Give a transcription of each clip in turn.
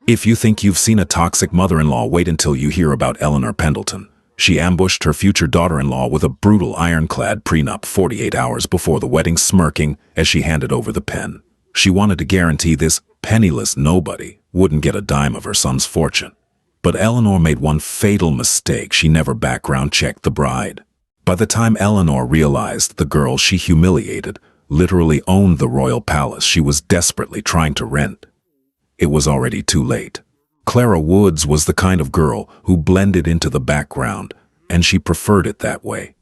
If you think you've seen a toxic mother-in-law, wait until you hear about Eleanor Pendleton. She ambushed her future daughter-in-law with a brutal ironclad prenup 48 hours before the wedding, smirking as she handed over the pen. She wanted to guarantee this penniless nobody wouldn't get a dime of her son's fortune. But Eleanor made one fatal mistake: she never background checked the bride. By the time Eleanor realized the girl she humiliated literally owned the royal palace she was desperately trying to rent, it was already too late. Clara Woods was the kind of girl who blended into the background, and she preferred it that way.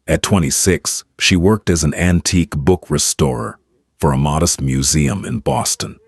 At 26, she worked as an antique book restorer for a modest museum in Boston.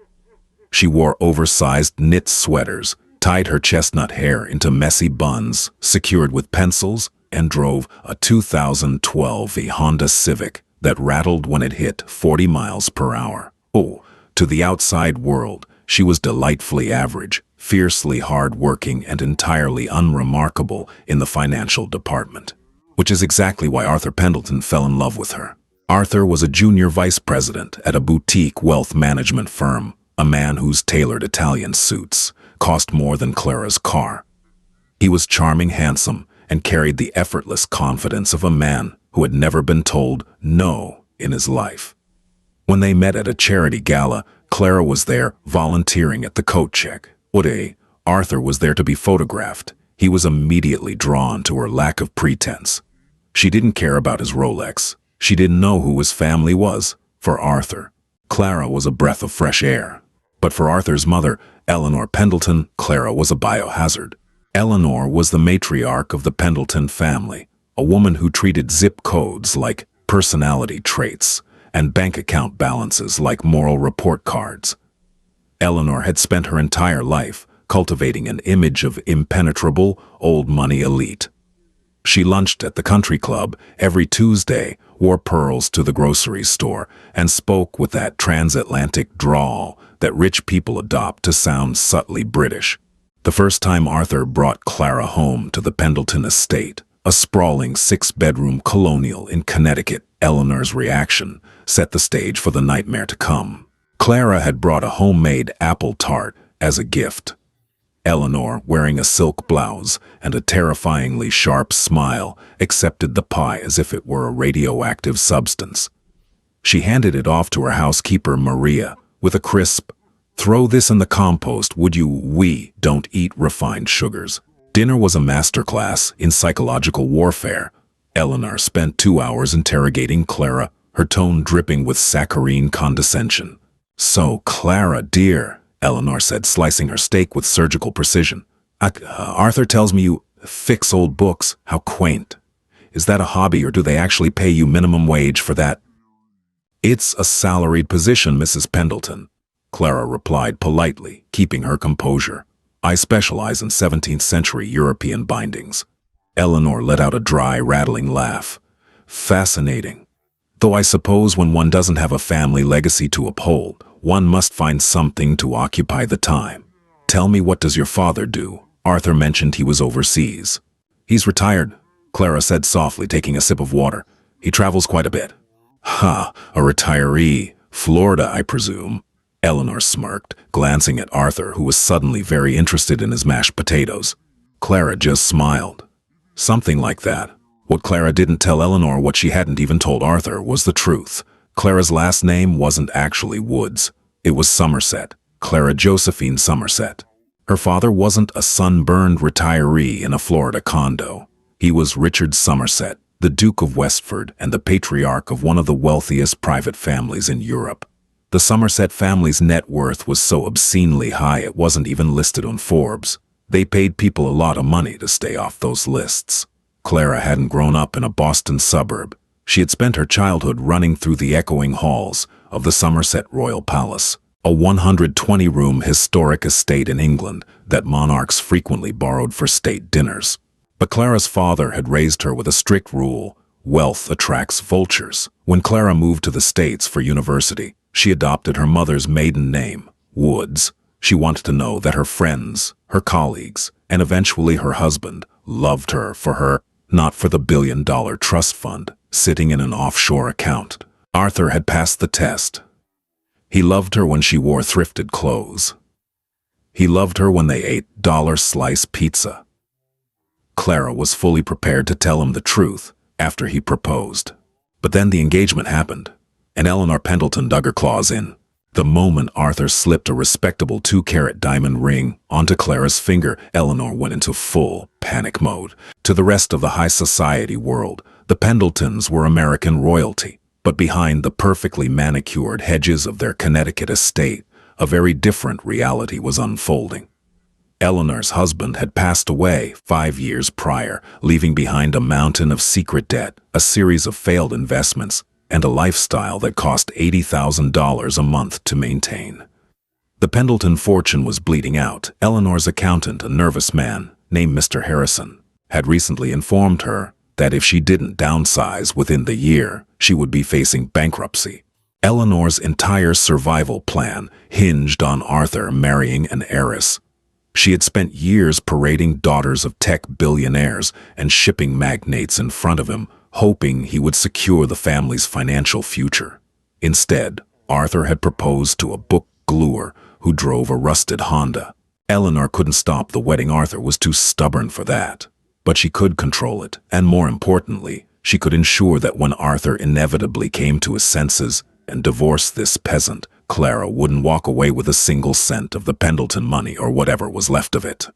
She wore oversized knit sweaters, tied her chestnut hair into messy buns secured with pencils, and drove a 2012 Honda Civic that rattled when it hit 40 miles per hour. Oh, to the outside world, she was delightfully average, fiercely hard-working, and entirely unremarkable in the financial department. Which is exactly why Arthur Pendleton fell in love with her. Arthur was a junior vice president at a boutique wealth management firm, a man whose tailored Italian suits cost more than Clara's car. He was charming, handsome, and carried the effortless confidence of a man who had never been told no in his life. When they met at a charity gala, Clara was there volunteering at the coat check. Arthur was there to be photographed. He was immediately drawn to her lack of pretense. She didn't care about his Rolex. She didn't know who his family was. For Arthur, Clara was a breath of fresh air. But for Arthur's mother, Eleanor Pendleton, Clara was a biohazard. Eleanor was the matriarch of the Pendleton family, a woman who treated zip codes like personality traits and bank account balances like moral report cards. Eleanor had spent her entire life cultivating an image of impenetrable, old-money elite. She lunched at the country club every Tuesday, wore pearls to the grocery store, and spoke with that transatlantic drawl that rich people adopt to sound subtly British. The first time Arthur brought Clara home to the Pendleton estate, a sprawling 6-bedroom colonial in Connecticut, Eleanor's reaction set the stage for the nightmare to come. Clara had brought a homemade apple tart as a gift. Eleanor, wearing a silk blouse and a terrifyingly sharp smile, accepted the pie as if it were a radioactive substance. She handed it off to her housekeeper, Maria, with a crisp, "Throw this in the compost, would you? We don't eat refined sugars." Dinner was a masterclass in psychological warfare. Eleanor spent 2 hours interrogating Clara, her tone dripping with saccharine condescension. "So, Clara, dear," Eleanor said, slicing her steak with surgical precision. Arthur tells me you fix old books. How quaint. Is that a hobby, or do they actually pay you minimum wage for that?" "It's a salaried position, Mrs. Pendleton," Clara replied politely, keeping her composure. "I specialize in 17th century European bindings." Eleanor let out a dry, rattling laugh. "Fascinating. Though I suppose when one doesn't have a family legacy to uphold, one must find something to occupy the time. Tell me, what does your father do?" Arthur mentioned he was overseas. "He's retired," Clara said softly, taking a sip of water. "He travels quite a bit." "Ha, a retiree. Florida, I presume." Eleanor smirked, glancing at Arthur, who was suddenly very interested in his mashed potatoes. Clara just smiled. Something like that. What Clara didn't tell Eleanor, what she hadn't even told Arthur, was the truth. Clara's last name wasn't actually Woods. It was Somerset, Clara Josephine Somerset. Her father wasn't a sunburned retiree in a Florida condo. He was Richard Somerset, the Duke of Westford and the patriarch of one of the wealthiest private families in Europe. The Somerset family's net worth was so obscenely high it wasn't even listed on Forbes. They paid people a lot of money to stay off those lists. Clara hadn't grown up in a Boston suburb. She had spent her childhood running through the echoing halls of the Somerset Royal Palace, a 120-room historic estate in England that monarchs frequently borrowed for state dinners. But Clara's father had raised her with a strict rule: wealth attracts vultures. When Clara moved to the States for university, she adopted her mother's maiden name, Woods. She wanted to know that her friends, her colleagues, and eventually her husband loved her for her, not for the billion-dollar trust fund sitting in an offshore account. Arthur had passed the test. He loved her when she wore thrifted clothes. He loved her when they ate dollar-slice pizza. Clara was fully prepared to tell him the truth after he proposed. But then the engagement happened, and Eleanor Pendleton dug her claws in. The moment Arthur slipped a respectable 2-carat diamond ring onto Clara's finger, Eleanor went into full panic mode. To the rest of the high society world, the Pendletons were American royalty. But behind the perfectly manicured hedges of their Connecticut estate, a very different reality was unfolding. Eleanor's husband had passed away 5 years prior, leaving behind a mountain of secret debt, a series of failed investments, and a lifestyle that cost $80,000 a month to maintain. The Pendleton fortune was bleeding out. Eleanor's accountant, a nervous man named Mr. Harrison, had recently informed her that if she didn't downsize within the year, she would be facing bankruptcy. Eleanor's entire survival plan hinged on Arthur marrying an heiress. She had spent years parading daughters of tech billionaires and shipping magnates in front of him, hoping he would secure the family's financial future. Instead, Arthur had proposed to a book gluer who drove a rusted Honda. Eleanor couldn't stop the wedding. Arthur was too stubborn for that. But she could control it, and more importantly, she could ensure that when Arthur inevitably came to his senses and divorced this peasant, Clara wouldn't walk away with a single cent of the Pendleton money or whatever was left of it.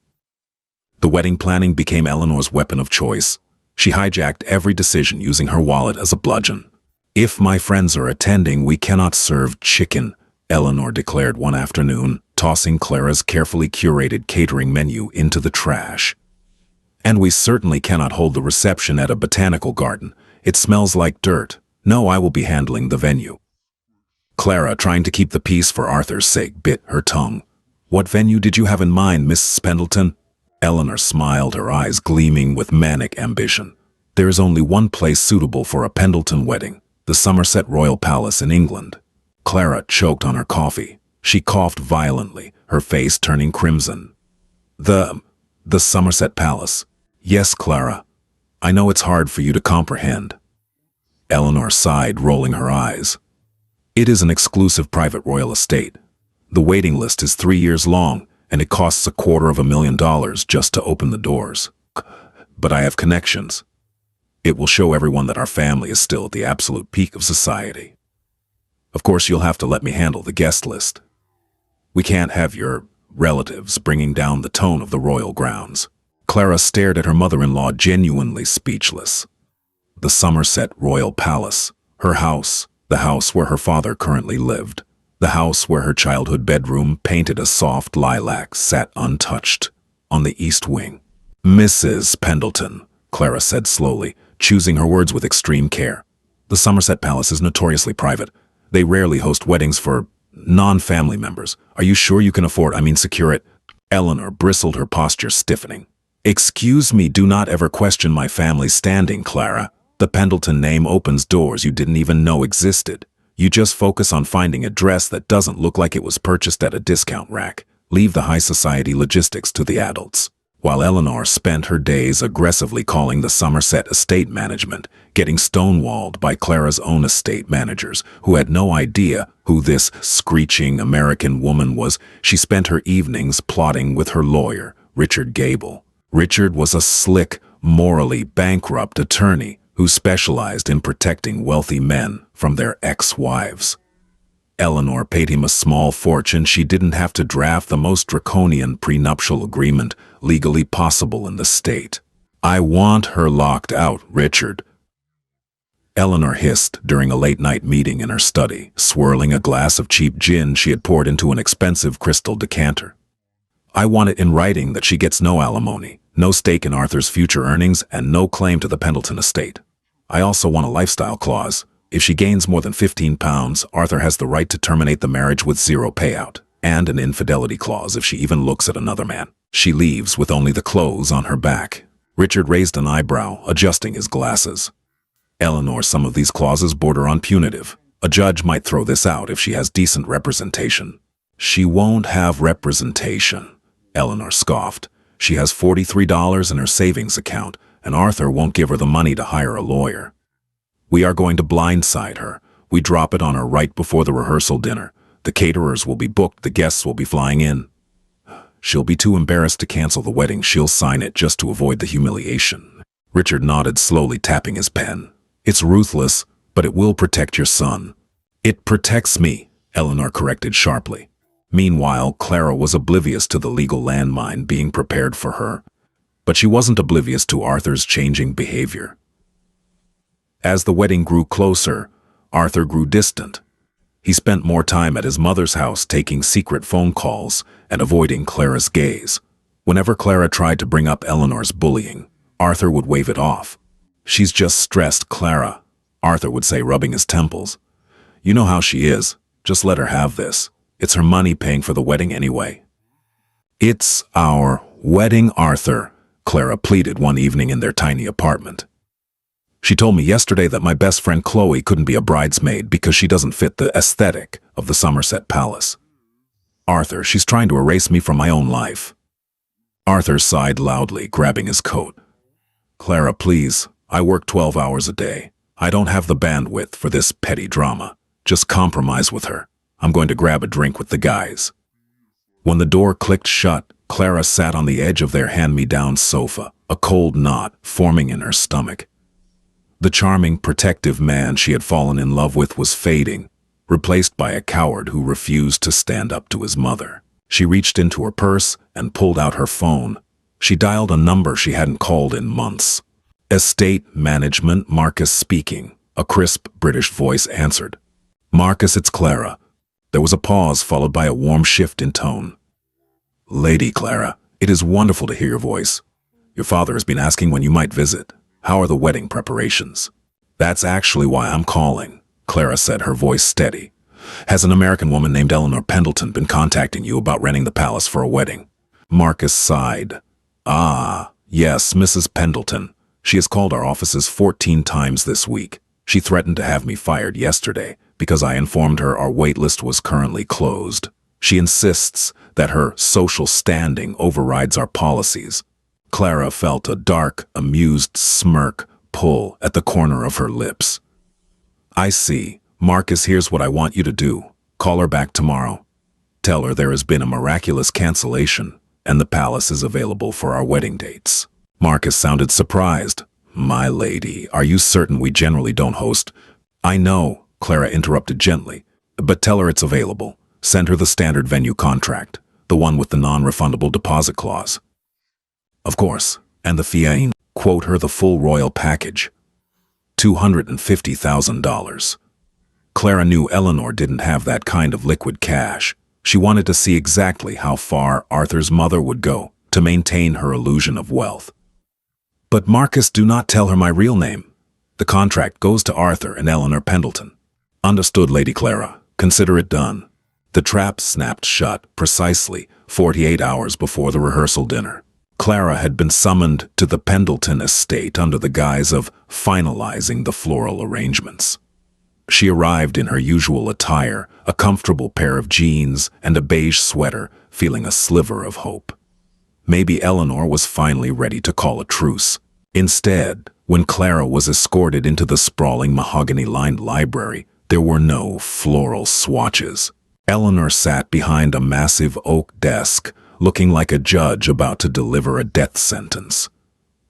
The wedding planning became Eleanor's weapon of choice. She hijacked every decision using her wallet as a bludgeon. "If my friends are attending, we cannot serve chicken," Eleanor declared one afternoon, tossing Clara's carefully curated catering menu into the trash. "And we certainly cannot hold the reception at a botanical garden. It smells like dirt. No, I will be handling the venue." Clara, trying to keep the peace for Arthur's sake, bit her tongue. "What venue did you have in mind, Mrs. Pendleton?" Eleanor smiled, her eyes gleaming with manic ambition. "There is only one place suitable for a Pendleton wedding, the Somerset Royal Palace in England." Clara choked on her coffee. She coughed violently, her face turning crimson. The Somerset Palace. Yes, Clara. I know it's hard for you to comprehend." Eleanor sighed, rolling her eyes. "It is an exclusive private royal estate. The waiting list is 3 years long, and it costs $250,000 just to open the doors. But I have connections. It will show everyone that our family is still at the absolute peak of society. Of course, you'll have to let me handle the guest list. We can't have your relatives bringing down the tone of the royal grounds." Clara stared at her mother-in-law, genuinely speechless. The Somerset Royal Palace, her house, the house where her father currently lived, the house where her childhood bedroom, painted a soft lilac, sat untouched on the east wing. "Mrs. Pendleton," Clara said slowly, choosing her words with extreme care. "The Somerset Palace is notoriously private. They rarely host weddings for non-family members. Are you sure you can secure it?" Eleanor bristled, her posture stiffening. "Excuse me, do not ever question my family's standing, Clara. The Pendleton name opens doors you didn't even know existed. You just focus on finding a dress that doesn't look like it was purchased at a discount rack. Leave the high society logistics to the adults." While Eleanor spent her days aggressively calling the Somerset estate management, getting stonewalled by Clara's own estate managers, who had no idea who this screeching American woman was, she spent her evenings plotting with her lawyer, Richard Gable. Richard was a slick, morally bankrupt attorney who specialized in protecting wealthy men from their ex-wives. Eleanor paid him a small fortune. She didn't have to draft the most draconian prenuptial agreement legally possible in the state. "I want her locked out, Richard," Eleanor hissed during a late-night meeting in her study, swirling a glass of cheap gin she had poured into an expensive crystal decanter. "I want it in writing that she gets no alimony, no stake in Arthur's future earnings, and no claim to the Pendleton estate. I also want a lifestyle clause. If she gains more than 15 pounds, Arthur has the right to terminate the marriage with 0 payout, and an infidelity clause if she even looks at another man. She leaves with only the clothes on her back." Richard raised an eyebrow, adjusting his glasses. "Eleanor, some of these clauses border on punitive. A judge might throw this out if she has decent representation." "She won't have representation," Eleanor scoffed. "She has $43 in her savings account, and Arthur won't give her the money to hire a lawyer. We are going to blindside her. We drop it on her right before the rehearsal dinner. The caterers will be booked, the guests will be flying in." She'll be too embarrassed to cancel the wedding. She'll sign it just to avoid the humiliation. Richard nodded, slowly tapping his pen. It's ruthless, but it will protect your son. It protects me, Eleanor corrected sharply. Meanwhile, Clara was oblivious to the legal landmine being prepared for her. But she wasn't oblivious to Arthur's changing behavior. As the wedding grew closer, Arthur grew distant. He spent more time at his mother's house taking secret phone calls and avoiding Clara's gaze. Whenever Clara tried to bring up Eleanor's bullying, Arthur would wave it off. She's just stressed, Clara, Arthur would say, rubbing his temples. You know how she is. Just let her have this. It's her money paying for the wedding anyway. It's our wedding, Arthur, Clara pleaded one evening in their tiny apartment. She told me yesterday that my best friend Chloe couldn't be a bridesmaid because she doesn't fit the aesthetic of the Somerset Palace. Arthur, she's trying to erase me from my own life. Arthur sighed loudly, grabbing his coat. Clara, please, I work 12 hours a day. I don't have the bandwidth for this petty drama. Just compromise with her. I'm going to grab a drink with the guys. When the door clicked shut, Clara sat on the edge of their hand-me-down sofa, a cold knot forming in her stomach. The charming, protective man she had fallen in love with was fading, replaced by a coward who refused to stand up to his mother. She reached into her purse and pulled out her phone. She dialed a number she hadn't called in months. Estate Management, Marcus speaking. A crisp British voice answered. Marcus, it's Clara. There was a pause followed by a warm shift in tone. Lady Clara, it is wonderful to hear your voice. Your father has been asking when you might visit. How are the wedding preparations? That's actually why I'm calling, Clara said, her voice steady. Has an American woman named Eleanor Pendleton been contacting you about renting the palace for a wedding? Marcus sighed. Ah, yes, Mrs. Pendleton. She has called our offices 14 times this week. She threatened to have me fired yesterday because I informed her our wait list was currently closed. She insists that her social standing overrides our policies. Clara felt a dark, amused smirk pull at the corner of her lips. I see. Marcus, here's what I want you to do. Call her back tomorrow. Tell her there has been a miraculous cancellation and the palace is available for our wedding dates. Marcus sounded surprised. My lady, are you certain we generally don't host? I know, Clara interrupted gently, but tell her it's available. Send her the standard venue contract, the one with the non-refundable deposit clause. Of course, and the fee, quote her the full royal package. $250,000. Clara knew Eleanor didn't have that kind of liquid cash. She wanted to see exactly how far Arthur's mother would go to maintain her illusion of wealth. But Marcus, do not tell her my real name. The contract goes to Arthur and Eleanor Pendleton. Understood, Lady Clara. Consider it done. The trap snapped shut precisely 48 hours before the rehearsal dinner. Clara had been summoned to the Pendleton estate under the guise of finalizing the floral arrangements. She arrived in her usual attire, a comfortable pair of jeans and a beige sweater, feeling a sliver of hope. Maybe Eleanor was finally ready to call a truce. Instead, when Clara was escorted into the sprawling mahogany-lined library, there were no floral swatches. Eleanor sat behind a massive oak desk, looking like a judge about to deliver a death sentence.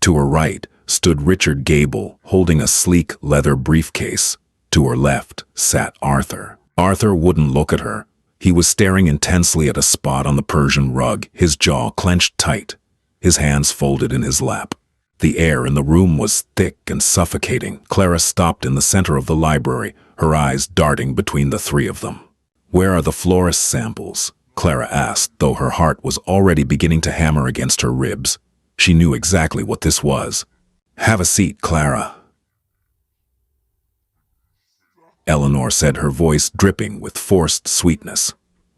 To her right stood Richard Gable, holding a sleek leather briefcase. To her left sat Arthur. Arthur wouldn't look at her. He was staring intensely at a spot on the Persian rug, his jaw clenched tight, his hands folded in his lap. The air in the room was thick and suffocating. Clara stopped in the center of the library, her eyes darting between the three of them. Where are the florist samples? Clara asked, though her heart was already beginning to hammer against her ribs. She knew exactly what this was. Have a seat, Clara, Eleanor said, her voice dripping with forced sweetness.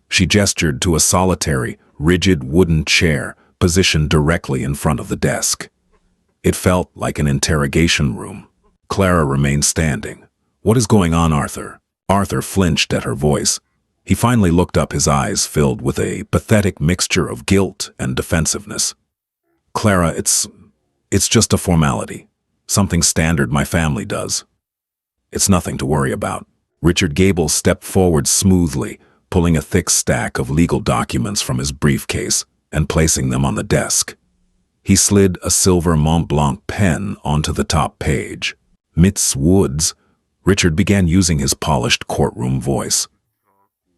She gestured to a solitary, rigid wooden chair positioned directly in front of the desk. It felt like an interrogation room. Clara remained standing. What is going on, Arthur? Arthur flinched at her voice. He finally looked up, his eyes filled with a pathetic mixture of guilt and defensiveness. Clara, it's just a formality. Something standard my family does. It's nothing to worry about. Richard Gable stepped forward smoothly, pulling a thick stack of legal documents from his briefcase and placing them on the desk. He slid a silver Mont Blanc pen onto the top page. Miss Woods, Richard began using his polished courtroom voice.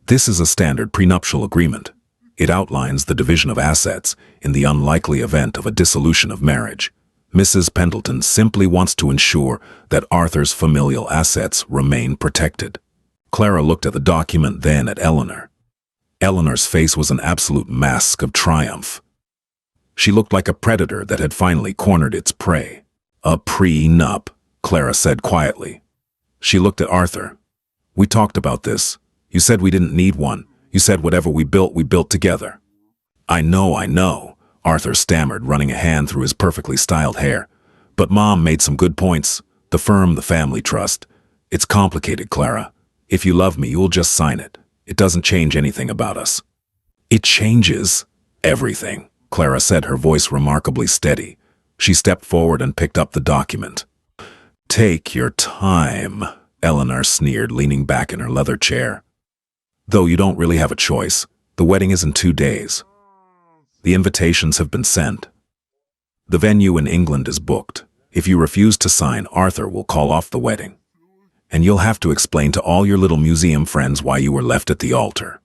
This is a standard prenuptial agreement. It outlines the division of assets in the unlikely event of a dissolution of marriage. Mrs. Pendleton simply wants to ensure that Arthur's familial assets remain protected. Clara looked at the document, then at Eleanor. Eleanor's face was an absolute mask of triumph. She looked like a predator that had finally cornered its prey. A prenup, Clara said quietly. She looked at Arthur. We talked about this. You said we didn't need one. You said whatever we built together. I know, Arthur stammered, running a hand through his perfectly styled hair. But Mom made some good points. The firm, the family trust. It's complicated, Clara. If you love me, you'll just sign it. It doesn't change anything about us. It changes everything, Clara said, her voice remarkably steady. She stepped forward and picked up the document. Take your time, Eleanor sneered, leaning back in her leather chair. Though you don't really have a choice. The wedding is in 2 days. The invitations have been sent. The venue in England is booked. If you refuse to sign, Arthur will call off the wedding. And you'll have to explain to all your little museum friends why you were left at the altar.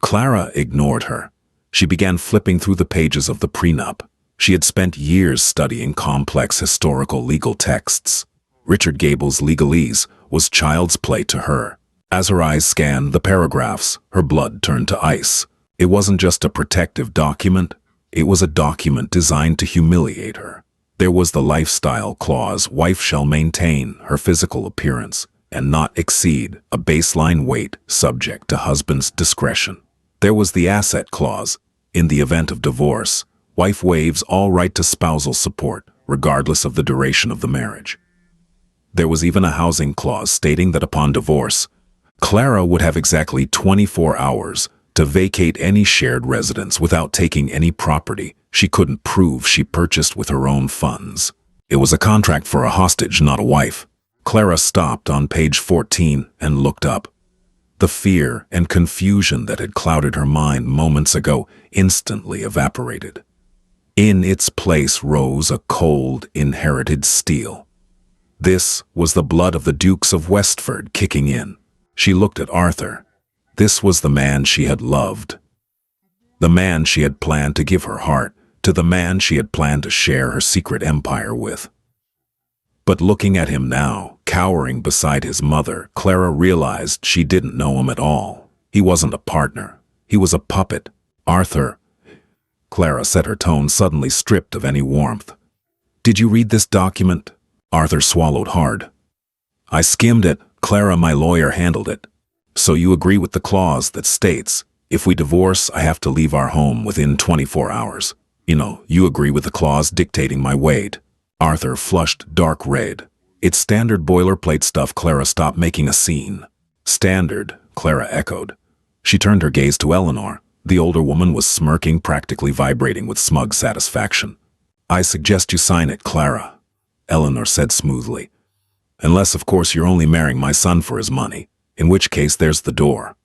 Clara ignored her. She began flipping through the pages of the prenup. She had spent years studying complex historical legal texts. Richard Gable's legalese was child's play to her. As her eyes scanned the paragraphs, her blood turned to ice. It wasn't just a protective document. It was a document designed to humiliate her. There was the lifestyle clause: wife shall maintain her physical appearance and not exceed a baseline weight subject to husband's discretion. There was the asset clause: in the event of divorce, wife waives all right to spousal support, regardless of the duration of the marriage. There was even a housing clause stating that upon divorce, Clara would have exactly 24 hours to vacate any shared residence without taking any property she couldn't prove she purchased with her own funds. It was a contract for a hostage, not a wife. Clara stopped on page 14 and looked up. The fear and confusion that had clouded her mind moments ago instantly evaporated. In its place rose a cold, inherited steel. This was the blood of the Dukes of Westford kicking in. She looked at Arthur. This was the man she had loved. The man she had planned to give her heart to, the man she had planned to share her secret empire with. But looking at him now, cowering beside his mother, Clara realized she didn't know him at all. He wasn't a partner. He was a puppet. Arthur. Clara said, her tone suddenly stripped of any warmth. Did you read this document? Arthur swallowed hard. I skimmed it. Clara, my lawyer, handled it. So you agree with the clause that states, if we divorce, I have to leave our home within 24 hours. You agree with the clause dictating my weight. Arthur flushed dark red. It's standard boilerplate stuff. Clara, stopped making a scene. Standard, Clara echoed. She turned her gaze to Eleanor. The older woman was smirking, practically vibrating with smug satisfaction. I suggest you sign it, Clara, Eleanor said smoothly. Unless, of course, you're only marrying my son for his money, in which case there's the door.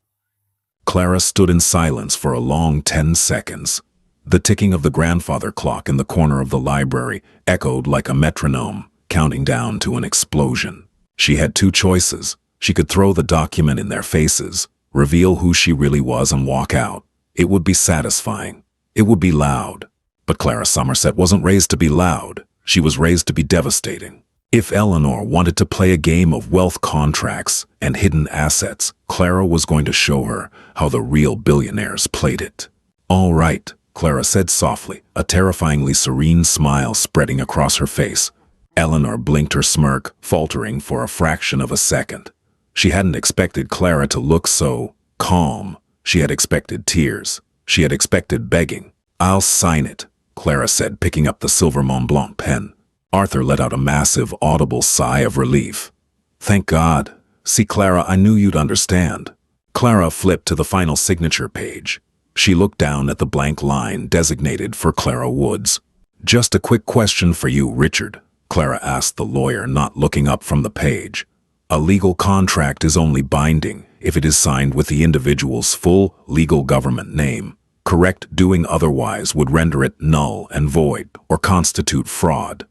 Clara stood in silence for a long 10 seconds. The ticking of the grandfather clock in the corner of the library echoed like a metronome, counting down to an explosion. She had two choices. She could throw the document in their faces, reveal who she really was, and walk out. It would be satisfying. It would be loud. But Clara Somerset wasn't raised to be loud. She was raised to be devastating. If Eleanor wanted to play a game of wealth contracts and hidden assets, Clara was going to show her how the real billionaires played it. All right, Clara said softly, a terrifyingly serene smile spreading across her face. Eleanor blinked her smirk, faltering for a fraction of a second. She hadn't expected Clara to look so calm. She had expected tears. She had expected begging. I'll sign it, Clara said, picking up the silver Mont Blanc pen. Arthur let out a massive, audible sigh of relief. Thank God. See, Clara, I knew you'd understand. Clara flipped to the final signature page. She looked down at the blank line designated for Clara Woods. Just a quick question for you, Richard, Clara asked the lawyer, not looking up from the page. A legal contract is only binding if it is signed with the individual's full legal government name. Correct doing otherwise would render it null and void or constitute fraud.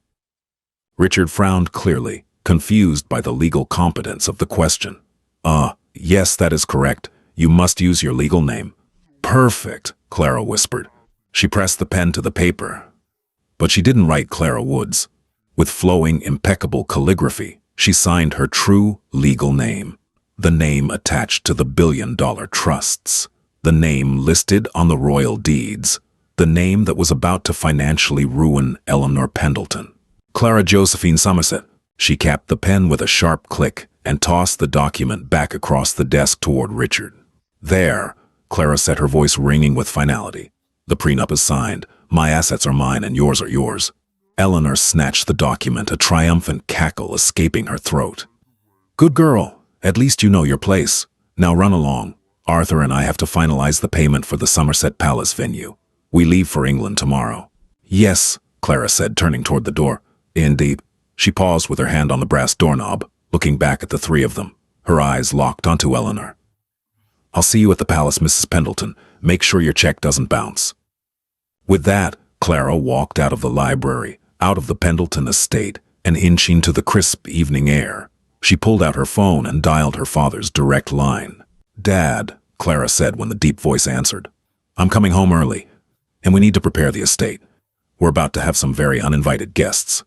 Richard frowned clearly, confused by the legal competence of the question. Yes, that is correct. You must use your legal name." "Perfect," Clara whispered. She pressed the pen to the paper. But she didn't write Clara Woods. With flowing, impeccable calligraphy, she signed her true legal name, the name attached to the billion-dollar trusts, the name listed on the royal deeds, the name that was about to financially ruin Eleanor Pendleton. Clara Josephine Somerset. She capped the pen with a sharp click and tossed the document back across the desk toward Richard. "There," Clara said, her voice ringing with finality. "The prenup is signed. My assets are mine and yours are yours." Eleanor snatched the document, a triumphant cackle escaping her throat. "Good girl. At least you know your place. Now run along. Arthur and I have to finalize the payment for the Somerset Palace venue. We leave for England tomorrow." "Yes," Clara said, turning toward the door. "Indeed." She paused with her hand on the brass doorknob, looking back at the three of them, her eyes locked onto Eleanor. "I'll see you at the palace, Mrs. Pendleton. Make sure your check doesn't bounce." With that, Clara walked out of the library, out of the Pendleton estate, and inching to the crisp evening air. She pulled out her phone and dialed her father's direct line. "Dad," Clara said when the deep voice answered. "I'm coming home early, and we need to prepare the estate. We're about to have some very uninvited guests."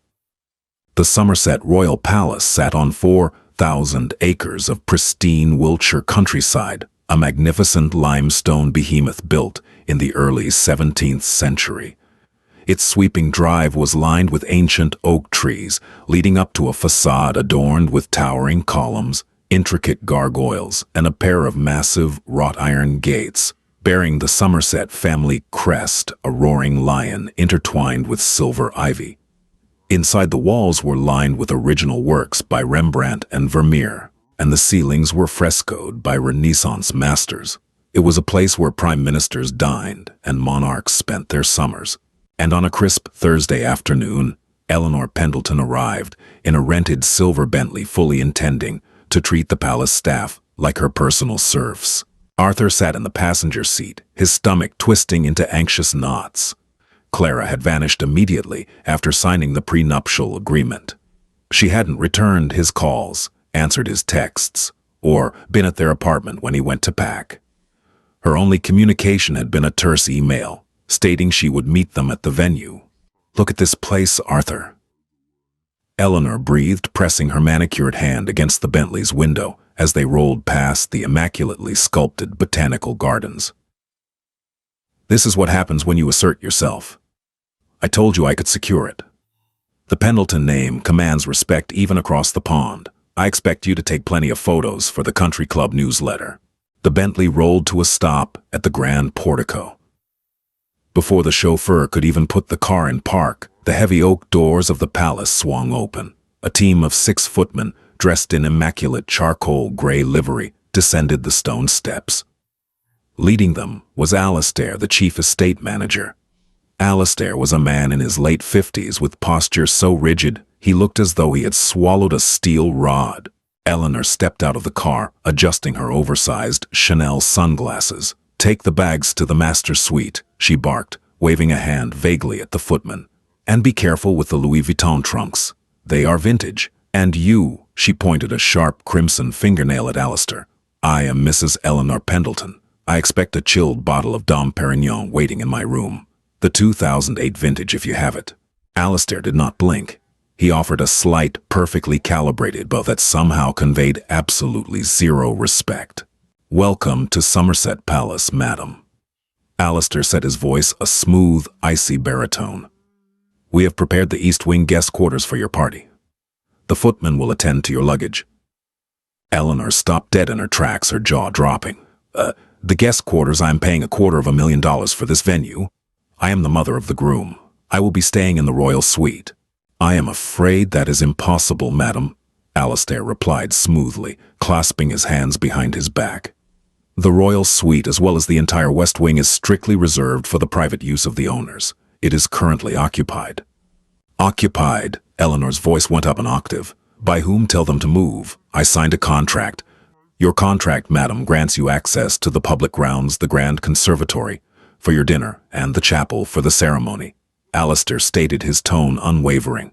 The Somerset Royal Palace sat on 4,000 acres of pristine Wiltshire countryside, a magnificent limestone behemoth built in the early 17th century. Its sweeping drive was lined with ancient oak trees, leading up to a facade adorned with towering columns, intricate gargoyles, and a pair of massive wrought-iron gates, bearing the Somerset family crest, a roaring lion intertwined with silver ivy. Inside, the walls were lined with original works by Rembrandt and Vermeer, and the ceilings were frescoed by Renaissance masters. It was a place where prime ministers dined and monarchs spent their summers. And on a crisp Thursday afternoon, Eleanor Pendleton arrived in a rented silver Bentley, fully intending to treat the palace staff like her personal serfs. Arthur sat in the passenger seat, his stomach twisting into anxious knots. Clara had vanished immediately after signing the prenuptial agreement. She hadn't returned his calls, answered his texts, or been at their apartment when he went to pack. Her only communication had been a terse email, stating she would meet them at the venue. "Look at this place, Arthur." Eleanor breathed, pressing her manicured hand against the Bentley's window as they rolled past the immaculately sculpted botanical gardens. "This is what happens when you assert yourself. I told you I could secure it. The Pendleton name commands respect even across the pond. I expect you to take plenty of photos for the country club newsletter." The Bentley rolled to a stop at the grand portico. Before the chauffeur could even put the car in park, the heavy oak doors of the palace swung open. A team of 6 footmen, dressed in immaculate charcoal gray livery, descended the stone steps. Leading them was Alastair, the chief estate manager. Alastair was a man in his late 50s with posture so rigid he looked as though he had swallowed a steel rod. Eleanor stepped out of the car, adjusting her oversized Chanel sunglasses. "Take the bags to the master's suite," she barked, waving a hand vaguely at the footman. "And be careful with the Louis Vuitton trunks. They are vintage. And you," she pointed a sharp crimson fingernail at Alastair. "I am Mrs. Eleanor Pendleton. I expect a chilled bottle of Dom Perignon waiting in my room. The 2008 vintage if you have it." Alastair did not blink. He offered a slight, perfectly calibrated bow that somehow conveyed absolutely zero respect. "Welcome to Somerset Palace, madam." Alastair set his voice a smooth, icy baritone. "We have prepared the East Wing guest quarters for your party. The footman will attend to your luggage." Eleanor stopped dead in her tracks, her jaw dropping. The guest quarters? I'm paying $250,000 for this venue. I am the mother of the groom. I will be staying in the royal suite." "I am afraid that is impossible, madam," Alastair replied smoothly, clasping his hands behind his back. "The royal suite, as well as the entire West Wing, is strictly reserved for the private use of the owners. It is currently occupied." "Occupied?" Eleanor's voice went up an octave. "By whom? Tell them to move. I signed a contract." "Your contract, madam, grants you access to the public grounds, the Grand Conservatory, for your dinner and the chapel for the ceremony." Alistair stated, his tone unwavering.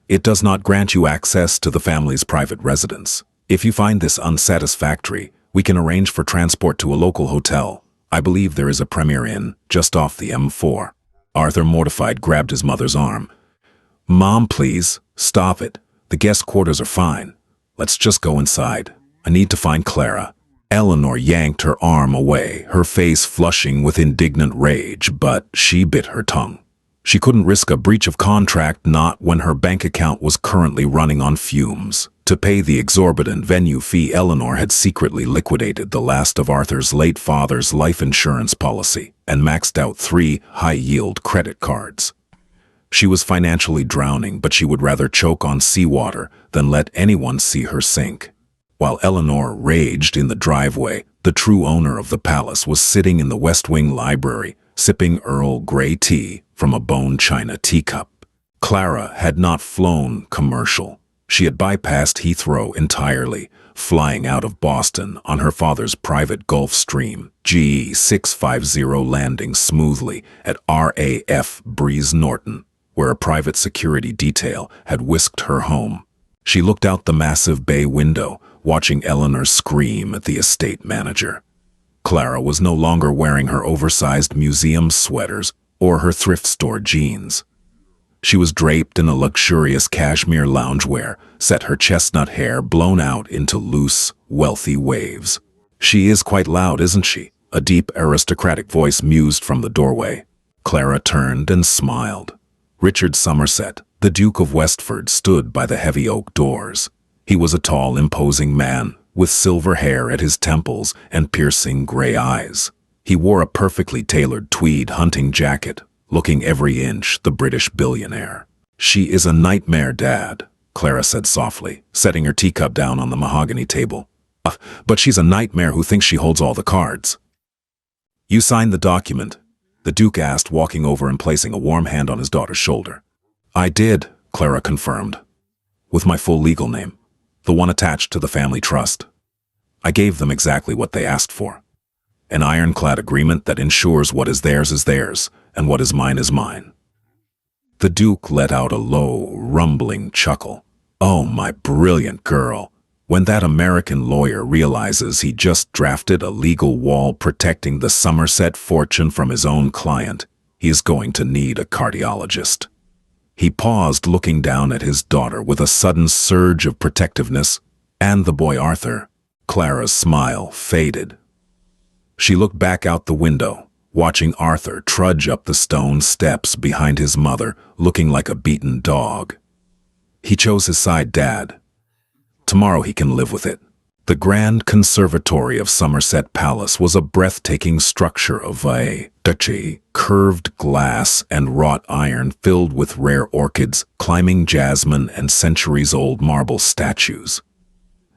"It does not grant you access to the family's private residence. If you find this unsatisfactory, we can arrange for transport to a local hotel. I believe there is a Premier Inn just off the M4. Arthur, mortified, grabbed his mother's arm. "Mom, please, stop it. The guest quarters are fine. Let's just go inside. I need to find Clara." Eleanor yanked her arm away, her face flushing with indignant rage, but she bit her tongue. She couldn't risk a breach of contract, not when her bank account was currently running on fumes. To pay the exorbitant venue fee, Eleanor had secretly liquidated the last of Arthur's late father's life insurance policy and maxed out 3 high-yield credit cards. She was financially drowning, but she would rather choke on seawater than let anyone see her sink. While Eleanor raged in the driveway, the true owner of the palace was sitting in the West Wing library, sipping Earl Grey tea from a bone china teacup. Clara had not flown commercial. She had bypassed Heathrow entirely, flying out of Boston on her father's private Gulfstream GE650, landing smoothly at RAF Breeze Norton, where a private security detail had whisked her home. She looked out the massive bay window, watching Eleanor scream at the estate manager. Clara was no longer wearing her oversized museum sweaters or her thrift store jeans. She was draped in a luxurious cashmere loungewear, set her chestnut hair blown out into loose, wealthy waves. "She is quite loud, isn't she?" a deep, aristocratic voice mused from the doorway. Clara turned and smiled. Richard Somerset, the Duke of Westford, stood by the heavy oak doors. He was a tall, imposing man, with silver hair at his temples and piercing gray eyes. He wore a perfectly tailored tweed hunting jacket, looking every inch the British billionaire. "She is a nightmare, Dad," Clara said softly, setting her teacup down on the mahogany table. But she's a nightmare who thinks she holds all the cards." "You signed the document?" the Duke asked, walking over and placing a warm hand on his daughter's shoulder. "I did," Clara confirmed, "with my full legal name, the one attached to the family trust. I gave them exactly what they asked for. An ironclad agreement that ensures what is theirs, and what is mine. The Duke let out a low, rumbling chuckle. "Oh, my brilliant girl. When that American lawyer realizes he just drafted a legal wall protecting the Somerset fortune from his own client, he is going to need a cardiologist." He paused, looking down at his daughter with a sudden surge of protectiveness. "And the boy Arthur." Clara's smile faded. She looked back out the window, watching Arthur trudge up the stone steps behind his mother, looking like a beaten dog. "He chose his side, Dad. Tomorrow he can live with it." The grand conservatory of Somerset Palace was a breathtaking structure of duchy, curved glass and wrought iron filled with rare orchids, climbing jasmine, and centuries-old marble statues.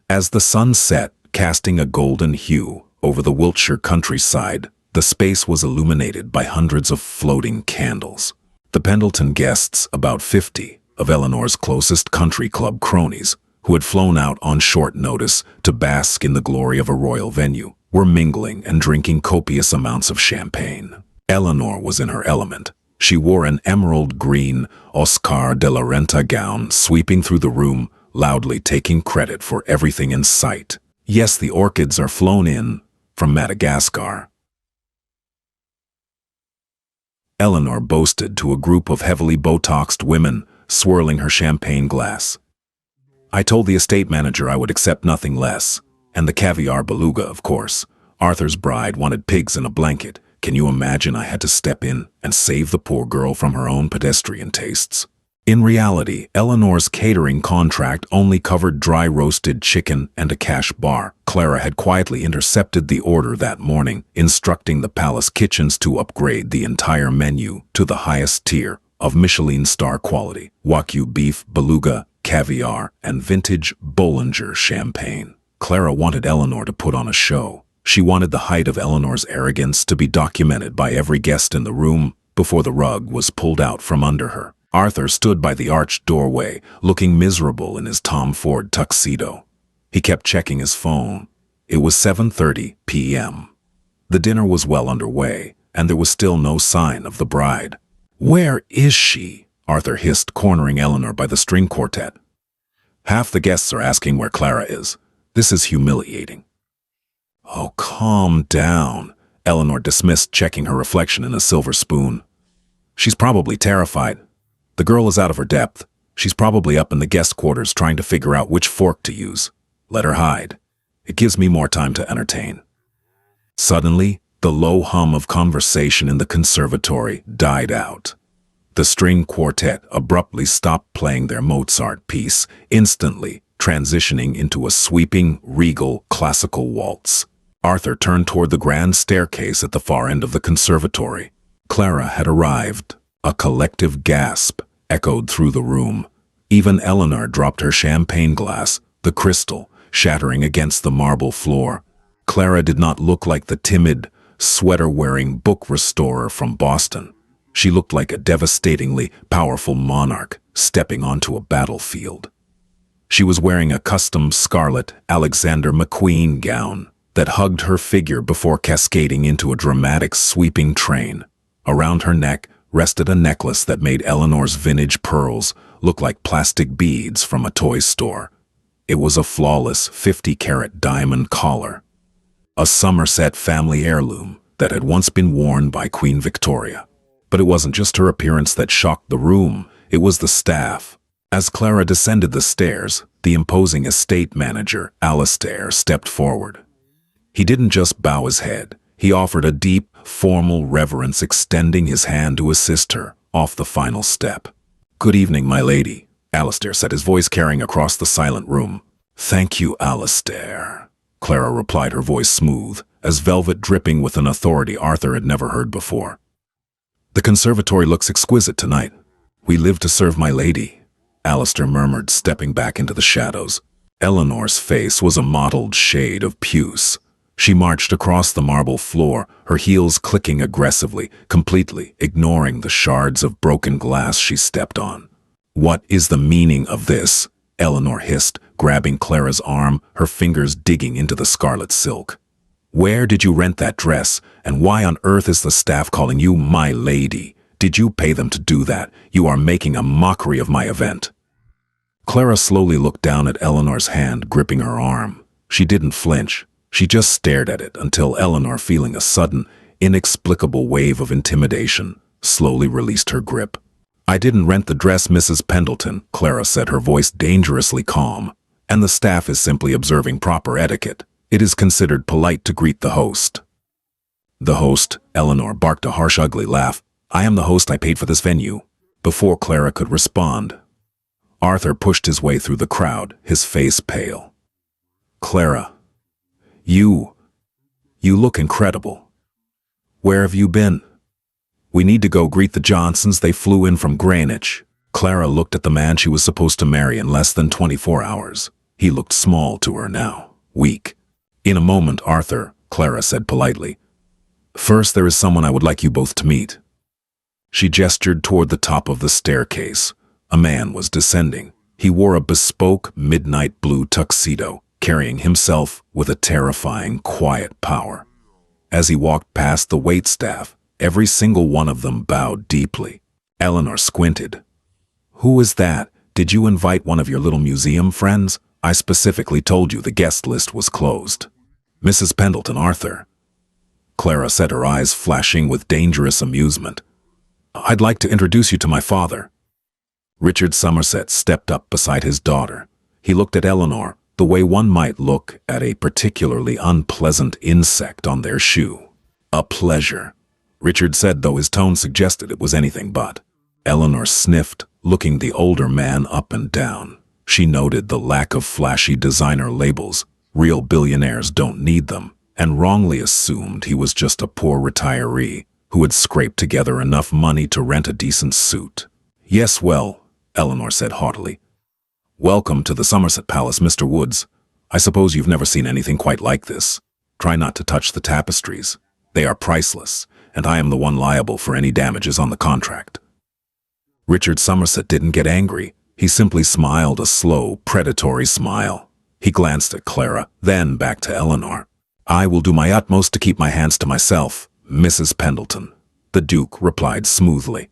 As the sun set, casting a golden hue over the Wiltshire countryside, the space was illuminated by hundreds of floating candles. The Pendleton guests, about 50 of Eleanor's closest country club cronies, who had flown out on short notice to bask in the glory of a royal venue, were mingling and drinking copious amounts of champagne. Eleanor was in her element. She wore an emerald green Oscar de la Renta gown, sweeping through the room, loudly taking credit for everything in sight. "Yes, the orchids are flown in from Madagascar," Eleanor boasted to a group of heavily Botoxed women, swirling her champagne glass. "I told the estate manager I would accept nothing less. And the caviar beluga, of course. Arthur's bride wanted pigs in a blanket. Can you imagine I had to step in and save the poor girl from her own pedestrian tastes?" In reality, Eleanor's catering contract only covered dry roasted chicken and a cash bar. Clara had quietly intercepted the order that morning, instructing the palace kitchens to upgrade the entire menu to the highest tier of Michelin star quality: Wagyu beef, beluga, caviar, and vintage Bollinger champagne. Clara wanted Eleanor to put on a show. She wanted the height of Eleanor's arrogance to be documented by every guest in the room before the rug was pulled out from under her. Arthur stood by the arched doorway, looking miserable in his Tom Ford tuxedo. He kept checking his phone. It was 7:30 p.m. The dinner was well underway, and there was still no sign of the bride. "Where is she?" Arthur hissed, cornering Eleanor by the string quartet. "Half the guests are asking where Clara is. This is humiliating." "Oh, calm down," Eleanor dismissed, checking her reflection in a silver spoon. "She's probably terrified. The girl is out of her depth. She's probably up in the guest quarters trying to figure out which fork to use. Let her hide. It gives me more time to entertain." Suddenly, the low hum of conversation in the conservatory died out. The string quartet abruptly stopped playing their Mozart piece, instantly transitioning into a sweeping, regal, classical waltz. Arthur turned toward the grand staircase at the far end of the conservatory. Clara had arrived. A collective gasp echoed through the room. Even Eleanor dropped her champagne glass, the crystal, shattering against the marble floor. Clara did not look like the timid, sweater-wearing book restorer from Boston. She looked like a devastatingly powerful monarch stepping onto a battlefield. She was wearing a custom scarlet Alexander McQueen gown that hugged her figure before cascading into a dramatic sweeping train. Around her neck rested a necklace that made Eleanor's vintage pearls look like plastic beads from a toy store. It was a flawless 50-carat diamond collar, a Somerset family heirloom that had once been worn by Queen Victoria. But it wasn't just her appearance that shocked the room, it was the staff. As Clara descended the stairs, the imposing estate manager, Alistair, stepped forward. He didn't just bow his head, he offered a deep, formal reverence, extending his hand to assist her off the final step. "Good evening, my lady," Alistair said, his voice carrying across the silent room. "Thank you, Alistair," Clara replied, her voice smooth, as velvet, dripping with an authority Arthur had never heard before. "The conservatory looks exquisite tonight. We live to serve my lady," Alistair murmured, stepping back into the shadows. Eleanor's face was a mottled shade of puce. She marched across the marble floor, her heels clicking aggressively, completely ignoring the shards of broken glass she stepped on. "What is the meaning of this?" Eleanor hissed, grabbing Clara's arm, her fingers digging into the scarlet silk. "Where did you rent that dress, and why on earth is the staff calling you my lady? Did you pay them to do that? You are making a mockery of my event." Clara slowly looked down at Eleanor's hand gripping her arm. She didn't flinch. She just stared at it until Eleanor, feeling a sudden, inexplicable wave of intimidation, slowly released her grip. "I didn't rent the dress, Mrs. Pendleton," Clara said, her voice dangerously calm. "And the staff is simply observing proper etiquette. It is considered polite to greet the host." "The host?" Eleanor barked a harsh, ugly laugh. "I am the host. I paid for this venue." Before Clara could respond, Arthur pushed his way through the crowd, his face pale. "Clara, you look incredible. Where have you been?" "We need to go greet the Johnsons. They flew in from Greenwich." Clara looked at the man she was supposed to marry in less than 24 hours. He looked small to her now, weak. "In a moment, Arthur," Clara said politely. "First, there is someone I would like you both to meet." She gestured toward the top of the staircase. A man was descending. He wore a bespoke midnight blue tuxedo, carrying himself with a terrifying, quiet power. As he walked past the waitstaff, every single one of them bowed deeply. Eleanor squinted. "Who is that? Did you invite one of your little museum friends? I specifically told you the guest list was closed." "Mrs. Pendleton, Arthur," Clara said, her eyes flashing with dangerous amusement. "I'd like to introduce you to my father." Richard Somerset stepped up beside his daughter. He looked at Eleanor the way one might look at a particularly unpleasant insect on their shoe. "A pleasure," Richard said, though his tone suggested it was anything but. Eleanor sniffed, looking the older man up and down. She noted the lack of flashy designer labels. Real billionaires don't need them, and wrongly assumed he was just a poor retiree who had scraped together enough money to rent a decent suit. "Yes, well," Eleanor said haughtily. "Welcome to the Somerset Palace, Mr. Woods. I suppose you've never seen anything quite like this. Try not to touch the tapestries. They are priceless, and I am the one liable for any damages on the contract." Richard Somerset didn't get angry. He simply smiled, a slow, predatory smile. He glanced at Clara, then back to Eleanor. "I will do my utmost to keep my hands to myself, Mrs. Pendleton, the Duke replied smoothly.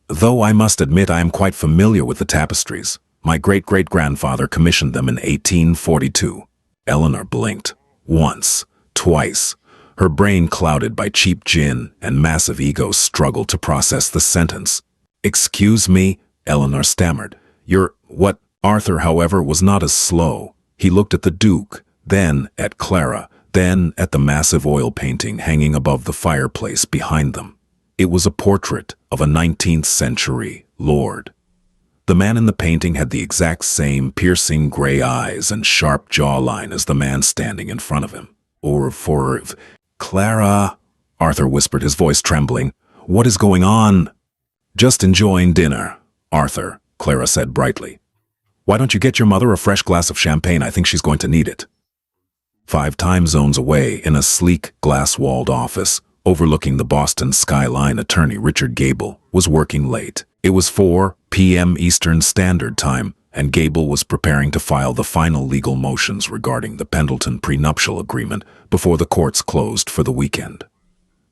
Though I must admit I am quite familiar with the tapestries. My great-great-grandfather commissioned them in 1842. Eleanor blinked. Once, twice. Her brain clouded by cheap gin and massive ego struggled to process the sentence. "Excuse me," Eleanor stammered. "You're what?" Arthur, however, was not as slow. He looked at the Duke, then at Clara, then at the massive oil painting hanging above the fireplace behind them. It was a portrait of a 19th century lord. The man in the painting had the exact same piercing gray eyes and sharp jawline as the man standing in front of him. "Clara," Arthur whispered, his voice trembling. "What is going on?" "Just enjoying dinner, Arthur," Clara said brightly. "Why don't you get your mother a fresh glass of champagne? I think she's going to need it." 5 time zones away, in a sleek, glass-walled office, overlooking the Boston skyline, attorney Richard Gable was working late. It was 4 p.m. Eastern Standard Time, and Gable was preparing to file the final legal motions regarding the Pendleton prenuptial agreement before the courts closed for the weekend.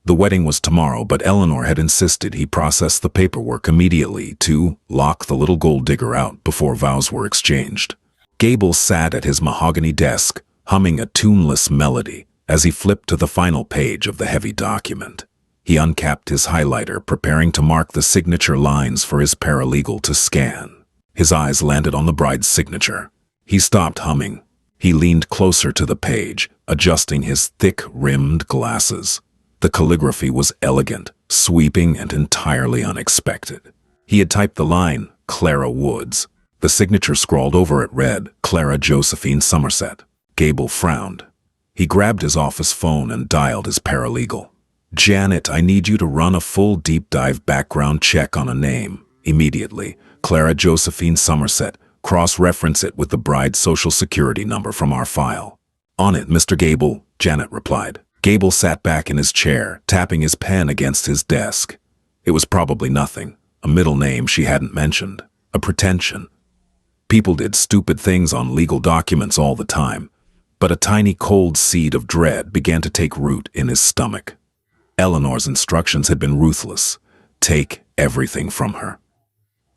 The wedding was tomorrow, but Eleanor had insisted he process the paperwork immediately to lock the little gold digger out before vows were exchanged. Gable sat at his mahogany desk, humming a tuneless melody as he flipped to the final page of the heavy document. He uncapped his highlighter, preparing to mark the signature lines for his paralegal to scan. His eyes landed on the bride's signature. He stopped humming. He leaned closer to the page, adjusting his thick-rimmed glasses. The calligraphy was elegant, sweeping, and entirely unexpected. He had typed the line, "Clara Woods." The signature scrawled over it read, "Clara Josephine Somerset." Gable frowned. He grabbed his office phone and dialed his paralegal. "Janet, I need you to run a full deep-dive background check on a name. Immediately. Clara Josephine Somerset. Cross-reference it with the bride's social security number from our file." "On it, Mr. Gable," Janet replied. Gable sat back in his chair, tapping his pen against his desk. It was probably nothing. A middle name she hadn't mentioned. A pretension. People did stupid things on legal documents all the time. But a tiny cold seed of dread began to take root in his stomach. Eleanor's instructions had been ruthless. Take everything from her.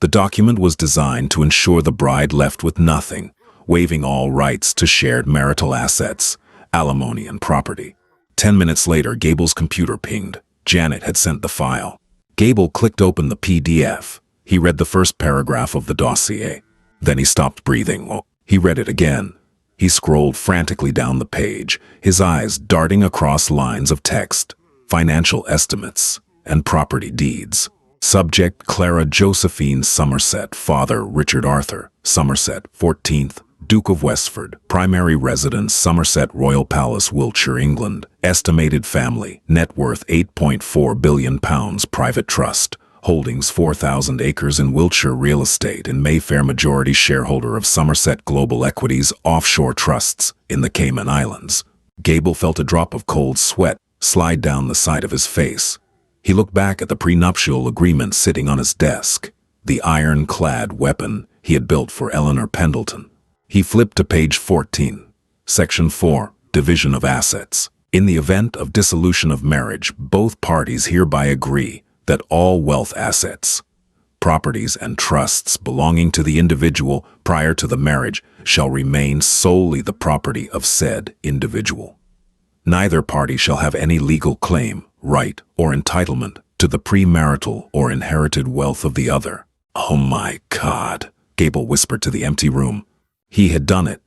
The document was designed to ensure the bride left with nothing, waiving all rights to shared marital assets, alimony, and property. 10 minutes later, Gable's computer pinged. Janet had sent the file. Gable clicked open the PDF. He read the first paragraph of the dossier. Then he stopped breathing. He read it again. He scrolled frantically down the page, his eyes darting across lines of text, financial estimates, and property deeds. Subject: Clara Josephine Somerset. Father: Richard Arthur Somerset, 14th, Duke of Westford. Primary residence: Somerset Royal Palace, Wiltshire, England. Estimated family: net worth £8.4 billion. Private trust: holdings 4,000 acres in Wiltshire real estate in Mayfair. Majority shareholder of Somerset Global Equities offshore trusts in the Cayman Islands. Gable felt a drop of cold sweat slide down the side of his face. He looked back at the prenuptial agreement sitting on his desk, the iron-clad weapon he had built for Eleanor Pendleton. He flipped to page 14, Section 4, Division of Assets. In the event of dissolution of marriage, both parties hereby agree that all wealth assets, properties, and trusts belonging to the individual prior to the marriage shall remain solely the property of said individual. Neither party shall have any legal claim, right, or entitlement to the premarital or inherited wealth of the other. "Oh my God," Gable whispered to the empty room. He had done it.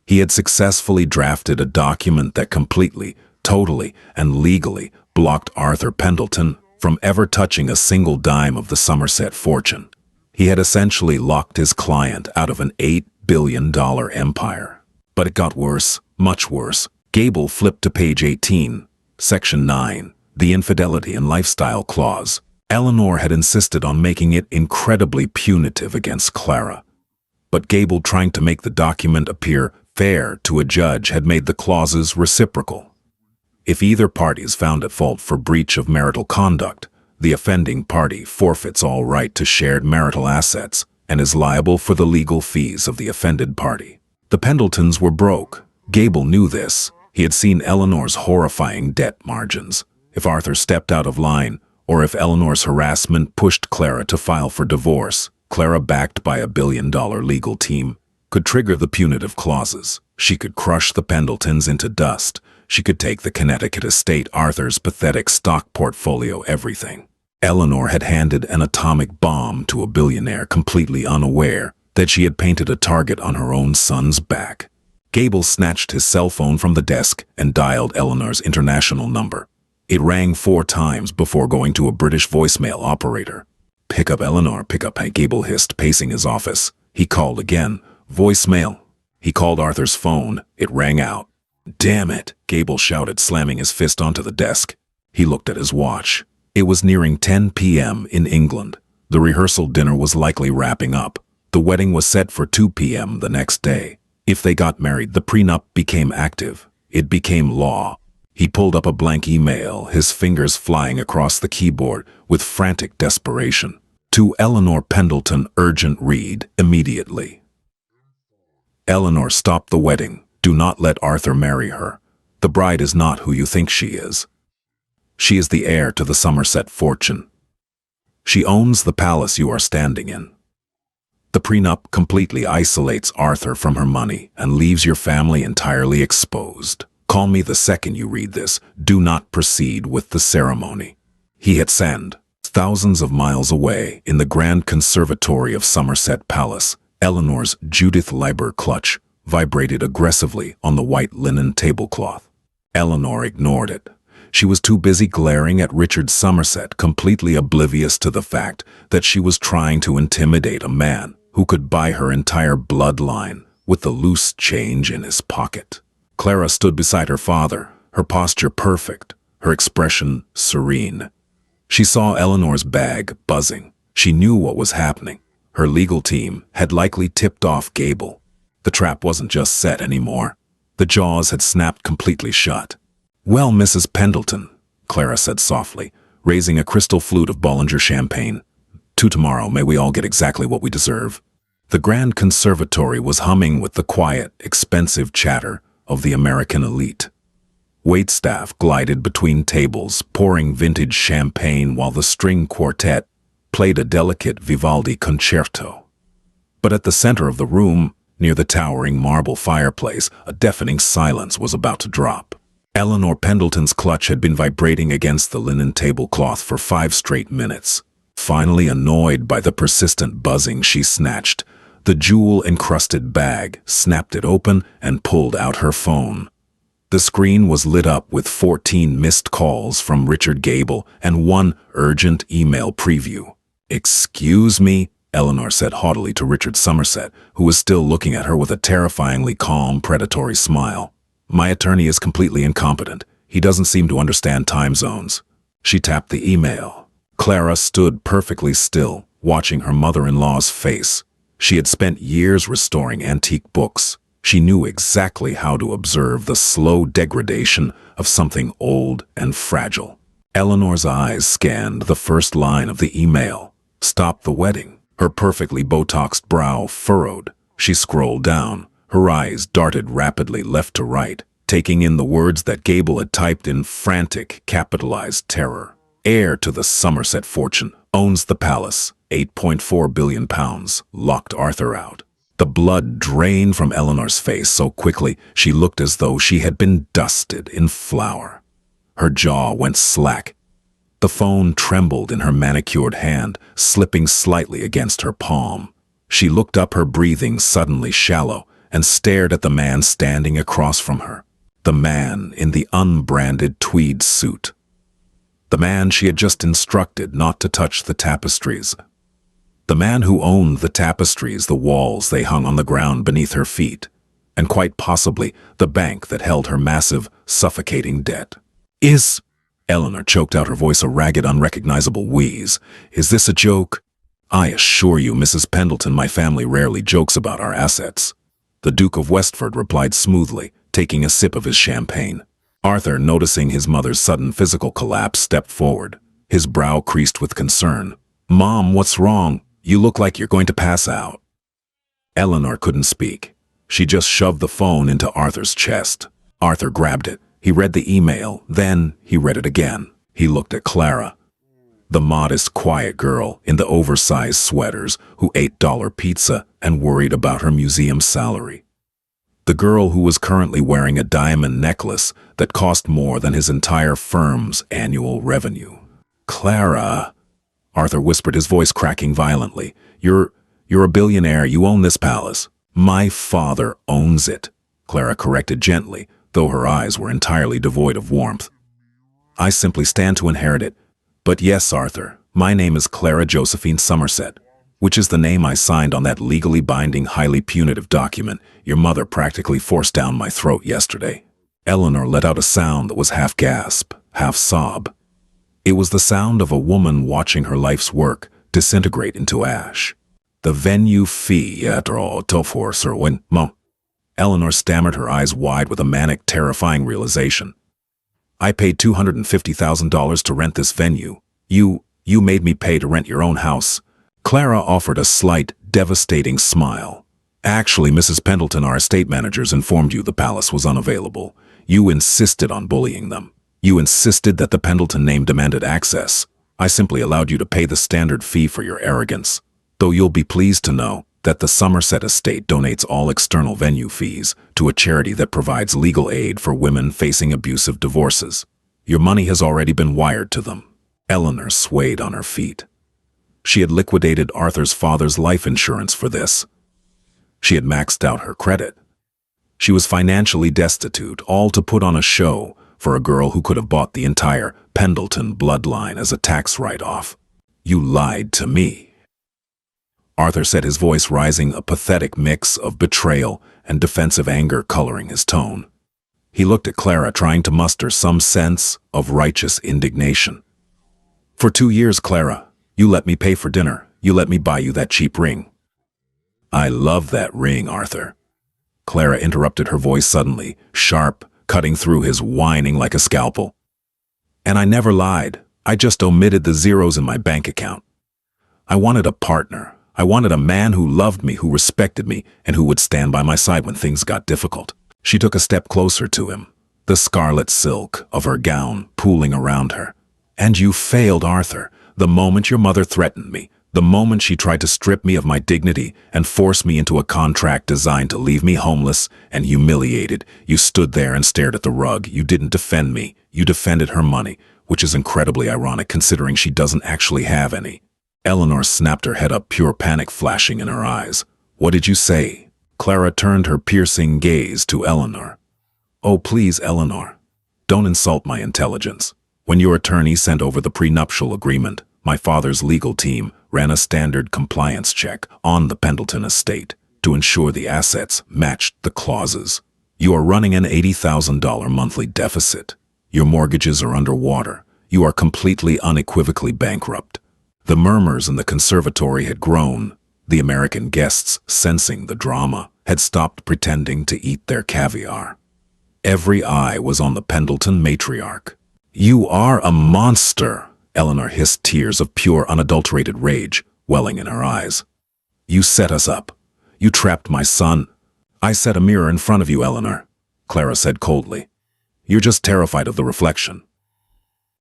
He had successfully drafted a document that completely, totally, and legally blocked Arthur Pendleton from ever touching a single dime of the Somerset fortune. He had essentially locked his client out of an $8 billion empire. But it got worse, much worse. Gable flipped to page 18, Section 9, the Infidelity and Lifestyle Clause. Eleanor had insisted on making it incredibly punitive against Clara. But Gable, trying to make the document appear fair to a judge, had made the clauses reciprocal. If either party is found at fault for breach of marital conduct, the offending party forfeits all right to shared marital assets and is liable for the legal fees of the offended party. The Pendletons were broke. Gable knew this. He had seen Eleanor's horrifying debt margins. If Arthur stepped out of line, or if Eleanor's harassment pushed Clara to file for divorce, Clara, backed by $1 billion legal team, could trigger the punitive clauses. She could crush the Pendletons into dust. She could take the Connecticut estate, Arthur's pathetic stock portfolio, everything. Eleanor had handed an atomic bomb to a billionaire, completely unaware that she had painted a target on her own son's back. Gable snatched his cell phone from the desk and dialed Eleanor's international number. It rang 4 times before going to a British voicemail operator. "Pick up, Eleanor, pick up," Gable hissed, pacing his office. He called again. "Voicemail." He called Arthur's phone. It rang out. "Damn it," Gable shouted, slamming his fist onto the desk. He looked at his watch. It was nearing 10 p.m. in England. The rehearsal dinner was likely wrapping up. The wedding was set for 2 p.m. the next day. If they got married, the prenup became active. It became law. He pulled up a blank email, his fingers flying across the keyboard with frantic desperation. "To Eleanor Pendleton, urgent read, immediately. Eleanor, stop the wedding. Do not let Arthur marry her. The bride is not who you think she is. She is the heir to the Somerset fortune. She owns the palace you are standing in. The prenup completely isolates Arthur from her money and leaves your family entirely exposed. Call me the second you read this. Do not proceed with the ceremony." He hit send. Thousands of miles away, in the grand conservatory of Somerset Palace, Eleanor's Judith Leiber clutch vibrated aggressively on the white linen tablecloth. Eleanor ignored it. She was too busy glaring at Richard Somerset, completely oblivious to the fact that she was trying to intimidate a man who could buy her entire bloodline with the loose change in his pocket. Clara stood beside her father, her posture perfect, her expression serene. She saw Eleanor's bag buzzing. She knew what was happening. Her legal team had likely tipped off Gable. The trap wasn't just set anymore. The jaws had snapped completely shut. "Well, Mrs. Pendleton," Clara said softly, raising a crystal flute of Bollinger champagne. "To tomorrow, may we all get exactly what we deserve." The grand conservatory was humming with the quiet, expensive chatter of the American elite. Waitstaff glided between tables, pouring vintage champagne while the string quartet played a delicate Vivaldi concerto. But at the center of the room, near the towering marble fireplace, a deafening silence was about to drop. Eleanor Pendleton's clutch had been vibrating against the linen tablecloth for 5 straight minutes. Finally, annoyed by the persistent buzzing, she snatched the jewel-encrusted bag, snapped it open, and pulled out her phone. The screen was lit up with 14 missed calls from Richard Gable and 1 urgent email preview. "Excuse me," Eleanor said haughtily to Richard Somerset, who was still looking at her with a terrifyingly calm, predatory smile. "My attorney is completely incompetent. He doesn't seem to understand time zones." She tapped the email. Clara stood perfectly still, watching her mother-in-law's face. She had spent years restoring antique books. She knew exactly how to observe the slow degradation of something old and fragile. Eleanor's eyes scanned the first line of the email. "Stop the wedding." Her perfectly Botoxed brow furrowed. She scrolled down. Her eyes darted rapidly left to right, taking in the words that Gable had typed in frantic, capitalized terror. "Heir to the Somerset fortune, owns the palace, £8.4 billion, locked Arthur out." The blood drained from Eleanor's face so quickly she looked as though she had been dusted in flour. Her jaw went slack. The phone trembled in her manicured hand, slipping slightly against her palm. She looked up, her breathing suddenly shallow, and stared at the man standing across from her. The man in the unbranded tweed suit. The man she had just instructed not to touch the tapestries. The man who owned the tapestries, the walls they hung on the ground beneath her feet, and quite possibly the bank that held her massive, suffocating debt. Eleanor choked out, her voice a ragged, unrecognizable wheeze. "Is this a joke?" "I assure you, Mrs. Pendleton, my family rarely jokes about our assets." The Duke of Westford replied smoothly, taking a sip of his champagne. Arthur, noticing his mother's sudden physical collapse, stepped forward, his brow creased with concern. "Mom, what's wrong? You look like you're going to pass out." Eleanor couldn't speak. She just shoved the phone into Arthur's chest. Arthur grabbed it. He read the email, then he read it again. He looked at Clara, the modest, quiet girl in the oversized sweaters who ate dollar pizza and worried about her museum salary. The girl who was currently wearing a diamond necklace that cost more than his entire firm's annual revenue. Clara, Arthur whispered, his voice cracking violently. You're a billionaire. You own this palace. My father owns it, Clara corrected gently, though her eyes were entirely devoid of warmth. I simply stand to inherit it. But yes, Arthur, my name is Clara Josephine Somerset, which is the name I signed on that legally binding, highly punitive document your mother practically forced down my throat yesterday. Eleanor let out a sound that was half gasp, half sob. It was the sound of a woman watching her life's work disintegrate into ash. The venue fee Mom. Eleanor stammered, her eyes wide with a manic, terrifying realization. I paid $250,000 to rent this venue. You made me pay to rent your own house. Clara offered a slight, devastating smile. Actually, Mrs. Pendleton, our estate managers, informed you the palace was unavailable. You insisted on bullying them. You insisted that the Pendleton name demanded access. I simply allowed you to pay the standard fee for your arrogance. Though you'll be pleased to know that the Somerset estate donates all external venue fees to a charity that provides legal aid for women facing abusive divorces. Your money has already been wired to them. Eleanor swayed on her feet. She had liquidated Arthur's father's life insurance for this. She had maxed out her credit. She was financially destitute, all to put on a show for a girl who could have bought the entire Pendleton bloodline as a tax write-off. You lied to me, Arthur said, his voice rising, a pathetic mix of betrayal and defensive anger coloring his tone. He looked at Clara, trying to muster some sense of righteous indignation. For 2 years, Clara, you let me pay for dinner. You let me buy you that cheap ring. I love that ring, Arthur. Clara interrupted, her voice suddenly sharp, cutting through his whining like a scalpel. And I never lied. I just omitted the zeros in my bank account. I wanted a partner. I wanted a man who loved me, who respected me, and who would stand by my side when things got difficult. She took a step closer to him, the scarlet silk of her gown pooling around her. And you failed, Arthur. The moment your mother threatened me, the moment she tried to strip me of my dignity and force me into a contract designed to leave me homeless and humiliated, you stood there and stared at the rug. You didn't defend me. You defended her money, which is incredibly ironic considering she doesn't actually have any. Eleanor snapped her head up, pure panic flashing in her eyes. What did you say? Clara turned her piercing gaze to Eleanor. Oh, please, Eleanor. Don't insult my intelligence. When your attorney sent over the prenuptial agreement, my father's legal team ran a standard compliance check on the Pendleton estate to ensure the assets matched the clauses. You are running an $80,000 monthly deficit. Your mortgages are underwater. You are completely unequivocally bankrupt. The murmurs in the conservatory had grown. The American guests, sensing the drama, had stopped pretending to eat their caviar. Every eye was on the Pendleton matriarch. You are a monster, Eleanor hissed, tears of pure, unadulterated rage welling in her eyes. You set us up. You trapped my son. I set a mirror in front of you, Eleanor, Clara said coldly. You're just terrified of the reflection.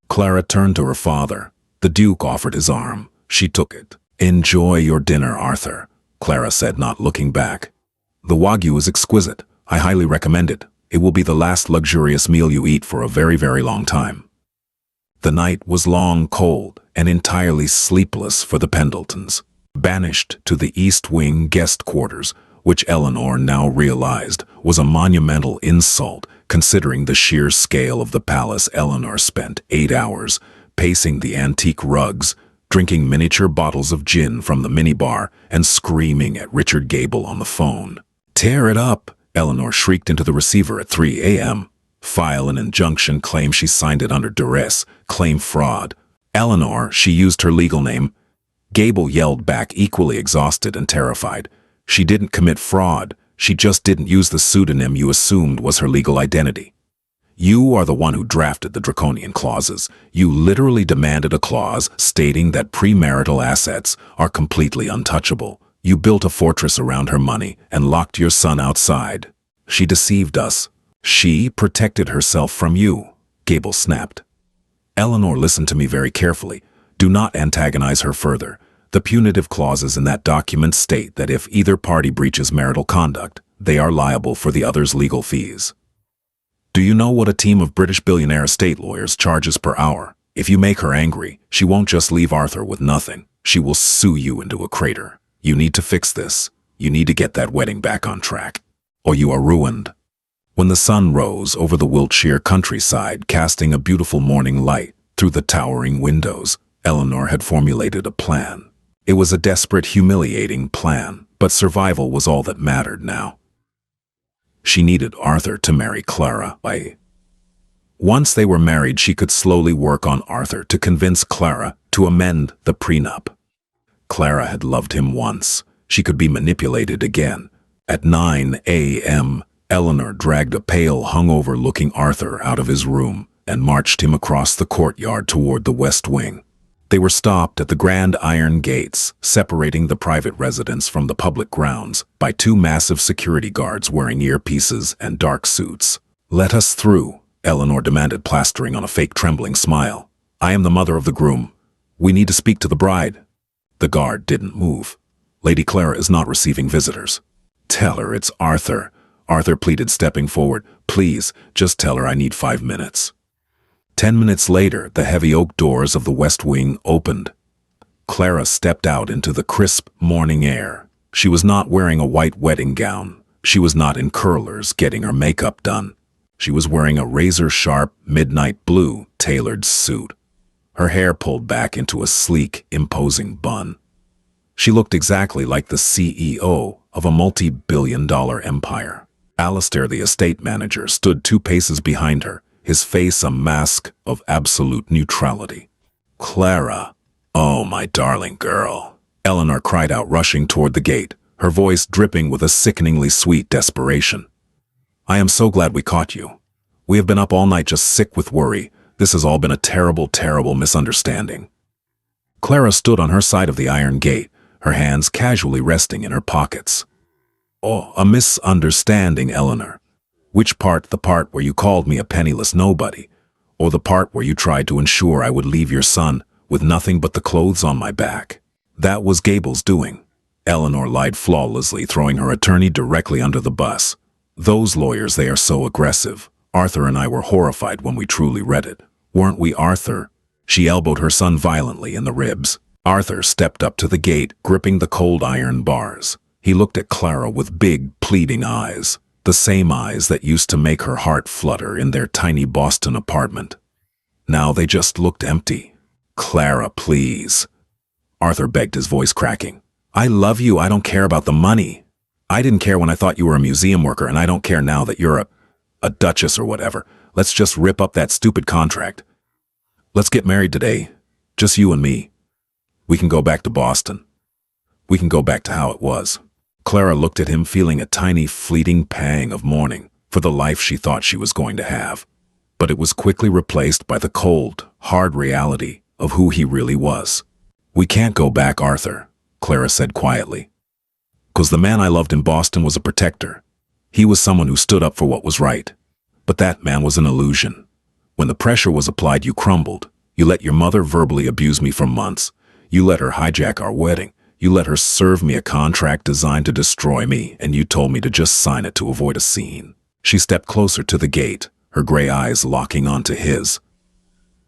Clara turned to her father. The Duke offered his arm. She took it. Enjoy your dinner, Arthur, Clara said, not looking back. The Wagyu is exquisite. I highly recommend it. It will be the last luxurious meal you eat for a very, very long time. The night was long, cold, and entirely sleepless for the Pendletons. Banished to the East Wing guest quarters, which Eleanor now realized was a monumental insult considering the sheer scale of the palace. Eleanor spent 8 hours pacing the antique rugs, drinking miniature bottles of gin from the minibar, and screaming at Richard Gable on the phone. Tear it up, Eleanor shrieked into the receiver at 3 a.m. File an injunction, claim she signed it under duress, claim fraud. Eleanor, she used her legal name. Gable yelled back, equally exhausted and terrified. She didn't commit fraud. She just didn't use the pseudonym you assumed was her legal identity. You are the one who drafted the draconian clauses. You literally demanded a clause stating that premarital assets are completely untouchable. You built a fortress around her money and locked your son outside. She deceived us. She protected herself from you, Gable snapped. Eleanor, listen to me very carefully. Do not antagonize her further. The punitive clauses in that document state that if either party breaches marital conduct, they are liable for the other's legal fees. Do you know what a team of British billionaire estate lawyers charges per hour? If you make her angry, she won't just leave Arthur with nothing. She will sue you into a crater. You need to fix this. You need to get that wedding back on track, or you are ruined. When the sun rose over the Wiltshire countryside, casting a beautiful morning light through the towering windows, Eleanor had formulated a plan. It was a desperate, humiliating plan, but survival was all that mattered now. She needed Arthur to marry Clara. Once they were married, she could slowly work on Arthur to convince Clara to amend the prenup. Clara had loved him once. She could be manipulated again. At 9 a.m., Eleanor dragged a pale, hungover-looking Arthur out of his room and marched him across the courtyard toward the West Wing. They were stopped at the grand iron gates, separating the private residence from the public grounds, by two massive security guards wearing earpieces and dark suits. "Let us through," Eleanor demanded, plastering on a fake trembling smile. "I am the mother of the groom. We need to speak to the bride." The guard didn't move. "Lady Clara is not receiving visitors." "Tell her it's Arthur," Arthur pleaded, stepping forward. "Please, just tell her I need 5 minutes." 10 minutes later, the heavy oak doors of the West Wing opened. Clara stepped out into the crisp morning air. She was not wearing a white wedding gown. She was not in curlers getting her makeup done. She was wearing a razor-sharp, midnight blue, tailored suit. Her hair pulled back into a sleek, imposing bun. She looked exactly like the CEO of a multi-billion-dollar empire. Alistair, the estate manager, stood 2 paces behind her, his face a mask of absolute neutrality. "Clara, oh my darling girl," Eleanor cried out, rushing toward the gate, her voice dripping with a sickeningly sweet desperation. "I am so glad we caught you. We have been up all night just sick with worry. This has all been a terrible, terrible misunderstanding." Clara stood on her side of the iron gate, her hands casually resting in her pockets. "Oh, a misunderstanding, Eleanor. Which part? The part where you called me a penniless nobody, or the part where you tried to ensure I would leave your son with nothing but the clothes on my back?" "That was Gable's doing." Eleanor lied flawlessly, throwing her attorney directly under the bus. "Those lawyers, they are so aggressive. Arthur and I were horrified when we truly read it. Weren't we, Arthur?" She elbowed her son violently in the ribs. Arthur stepped up to the gate, gripping the cold iron bars. He looked at Clara with big, pleading eyes. The same eyes that used to make her heart flutter in their tiny Boston apartment. Now they just looked empty. "Clara, please," Arthur begged, his voice cracking. "I love you. I don't care about the money. I didn't care when I thought you were a museum worker, and I don't care now that you're a duchess or whatever. Let's just rip up that stupid contract. Let's get married today. Just you and me. We can go back to Boston. We can go back to how it was." Clara looked at him, feeling a tiny, fleeting pang of mourning for the life she thought she was going to have. But it was quickly replaced by the cold, hard reality of who he really was. "We can't go back, Arthur," Clara said quietly. "'Cause the man I loved in Boston was a protector. He was someone who stood up for what was right. But that man was an illusion. When the pressure was applied, you crumbled. You let your mother verbally abuse me for months. You let her hijack our wedding. You let her serve me a contract designed to destroy me, and you told me to just sign it to avoid a scene." She stepped closer to the gate, her gray eyes locking onto his.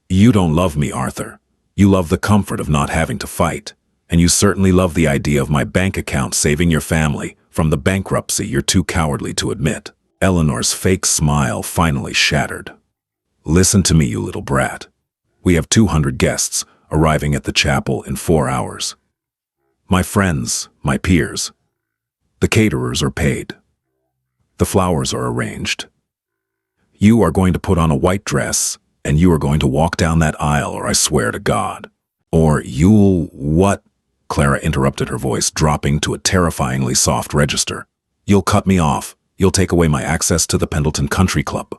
"You don't love me, Arthur. You love the comfort of not having to fight. And you certainly love the idea of my bank account saving your family from the bankruptcy you're too cowardly to admit." Eleanor's fake smile finally shattered. "Listen to me, you little brat. We have 200 guests arriving at the chapel in 4 hours. My friends, my peers. The caterers are paid. The flowers are arranged. You are going to put on a white dress, and you are going to walk down that aisle, or I swear to God. Or you'll what?" Clara interrupted, her voice dropping to a terrifyingly soft register. "You'll cut me off. You'll take away my access to the Pendleton Country Club."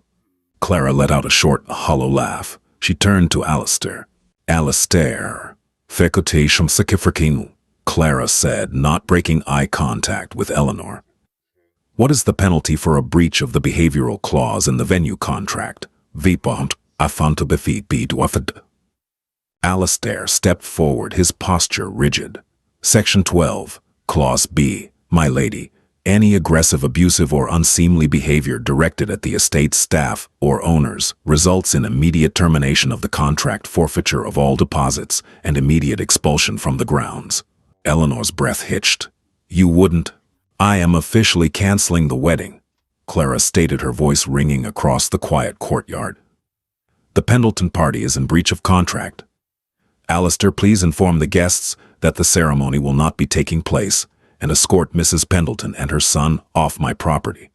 Clara let out a short, hollow laugh. She turned to Alistair. "Alistair, fecotation sikifrikinu," Clara said, not breaking eye contact with Eleanor. "What is the penalty for a breach of the behavioral clause in the venue contract?" "Vipont." Afonto befit be dwafed. Alistair stepped forward, his posture rigid. Section 12, Clause B. My lady, any aggressive, abusive, or unseemly behavior directed at the estate's staff or owners results in immediate termination of the contract, forfeiture of all deposits, and immediate expulsion from the grounds. Eleanor's breath hitched. You wouldn't? I am officially canceling the wedding, Clara stated, her voice ringing across the quiet courtyard. The Pendleton party is in breach of contract. Alistair, please inform the guests that the ceremony will not be taking place, and escort Mrs. Pendleton and her son off my property.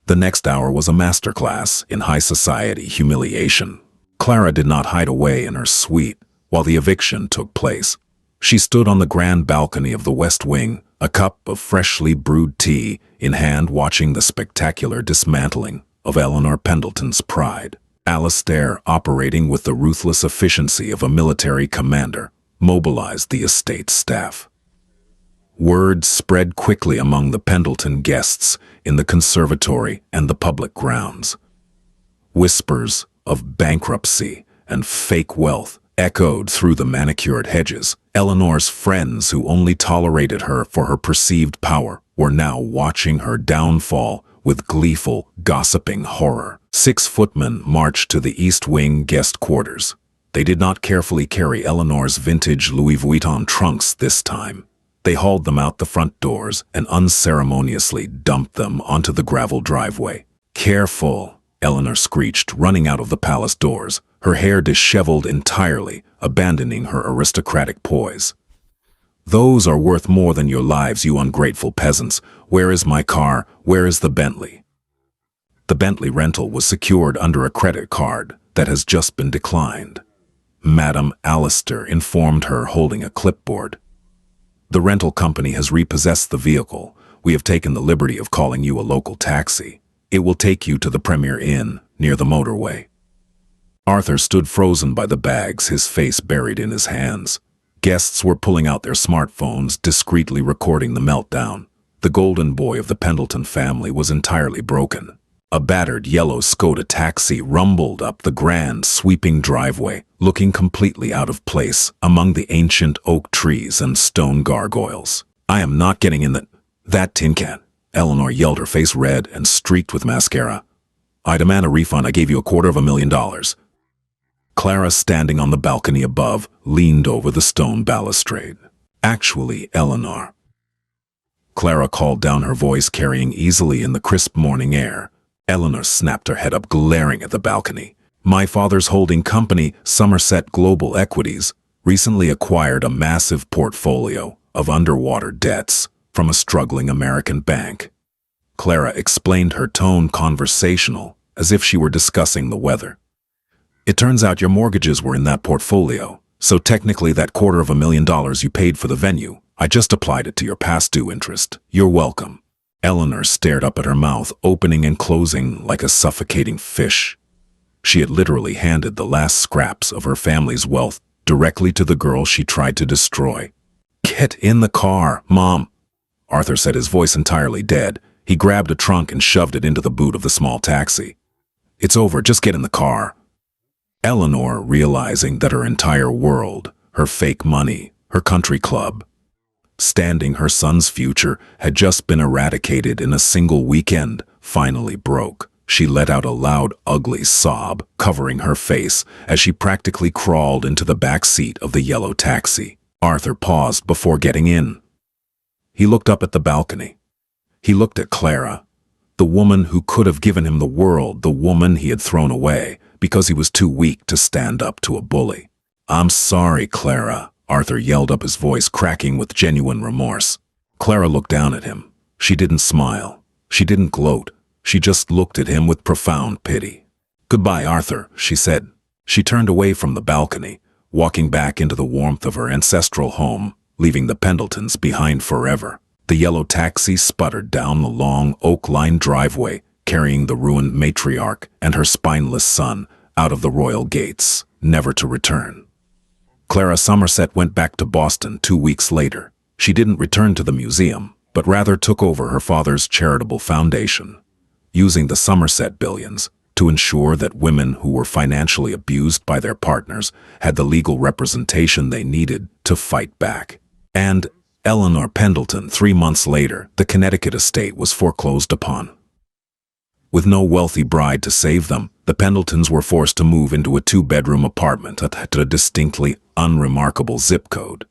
The next hour was a masterclass in high society humiliation. Clara did not hide away in her suite while the eviction took place. She stood on the grand balcony of the West Wing, a cup of freshly brewed tea in hand, watching the spectacular dismantling of Eleanor Pendleton's pride. Alistair, operating with the ruthless efficiency of a military commander, mobilized the estate staff. Word spread quickly among the Pendleton guests in the conservatory and the public grounds. Whispers of bankruptcy and fake wealth echoed through the manicured hedges. Eleanor's friends, who only tolerated her for her perceived power, were now watching her downfall with gleeful, gossiping horror. 6 footmen marched to the East Wing guest quarters. They did not carefully carry Eleanor's vintage Louis Vuitton trunks this time. They hauled them out the front doors and unceremoniously dumped them onto the gravel driveway. Careful, Eleanor screeched, running out of the palace doors, her hair disheveled entirely, abandoning her aristocratic poise. Those are worth more than your lives, you ungrateful peasants. Where is my car? Where is the Bentley? The Bentley rental was secured under a credit card that has just been declined. Madame Alistair informed her, holding a clipboard. The rental company has repossessed the vehicle. We have taken the liberty of calling you a local taxi. It will take you to the Premier Inn near the motorway. Arthur stood frozen by the bags, his face buried in his hands. Guests were pulling out their smartphones, discreetly recording the meltdown. The golden boy of the Pendleton family was entirely broken. A battered yellow Skoda taxi rumbled up the grand, sweeping driveway, looking completely out of place among the ancient oak trees and stone gargoyles. I am not getting in that tin can, Eleanor yelled, her face red and streaked with mascara. I demand a refund. I gave you $250,000. Clara, standing on the balcony above, leaned over the stone balustrade. Actually, Eleanor. Clara called down, her voice carrying easily in the crisp morning air. Eleanor snapped her head up, glaring at the balcony. My father's holding company, Somerset Global Equities, recently acquired a massive portfolio of underwater debts from a struggling American bank. Clara explained, her tone conversational, as if she were discussing the weather. It turns out your mortgages were in that portfolio, so technically that $250,000 you paid for the venue, I just applied it to your past due interest. You're welcome. Eleanor stared up at her mouth, opening and closing like a suffocating fish. She had literally handed the last scraps of her family's wealth directly to the girl she tried to destroy. Get in the car, Mom, Arthur said, his voice entirely dead. He grabbed a trunk and shoved it into the boot of the small taxi. It's over, just get in the car. Eleanor, realizing that her entire world, her fake money, her country club, standing her son's future, had just been eradicated in a single weekend, finally broke. She let out a loud, ugly sob, covering her face, as she practically crawled into the back seat of the yellow taxi. Arthur paused before getting in. He looked up at the balcony. He looked at Clara, the woman who could have given him the world, the woman he had thrown away because he was too weak to stand up to a bully. I'm sorry, Clara, Arthur yelled up, his voice cracking with genuine remorse. Clara looked down at him. She didn't smile. She didn't gloat. She just looked at him with profound pity. Goodbye, Arthur, she said. She turned away from the balcony, walking back into the warmth of her ancestral home, leaving the Pendletons behind forever. The yellow taxi sputtered down the long, oak-lined driveway, carrying the ruined matriarch and her spineless son out of the royal gates, never to return. Clara Somerset went back to Boston 2 weeks later. She didn't return to the museum, but rather took over her father's charitable foundation. Using the Somerset billions, to ensure that women who were financially abused by their partners had the legal representation they needed to fight back. And Eleanor Pendleton, 3 months later, the Connecticut estate was foreclosed upon. With no wealthy bride to save them, the Pendletons were forced to move into a 2-bedroom apartment at a distinctly unremarkable zip code.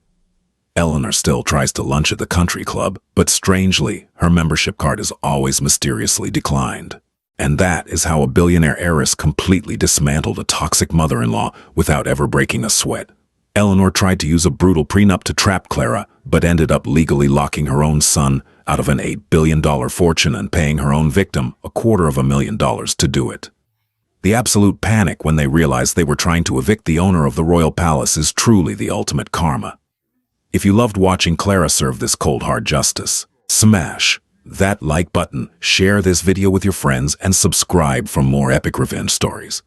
Eleanor still tries to lunch at the country club, but strangely, her membership card is always mysteriously declined. And that is how a billionaire heiress completely dismantled a toxic mother-in-law without ever breaking a sweat. Eleanor tried to use a brutal prenup to trap Clara, but ended up legally locking her own son out of an $8 billion fortune and paying her own victim $250,000 to do it. The absolute panic when they realized they were trying to evict the owner of the royal palace is truly the ultimate karma. If you loved watching Clara serve this cold hard justice, smash that like button, share this video with your friends, and subscribe for more epic revenge stories.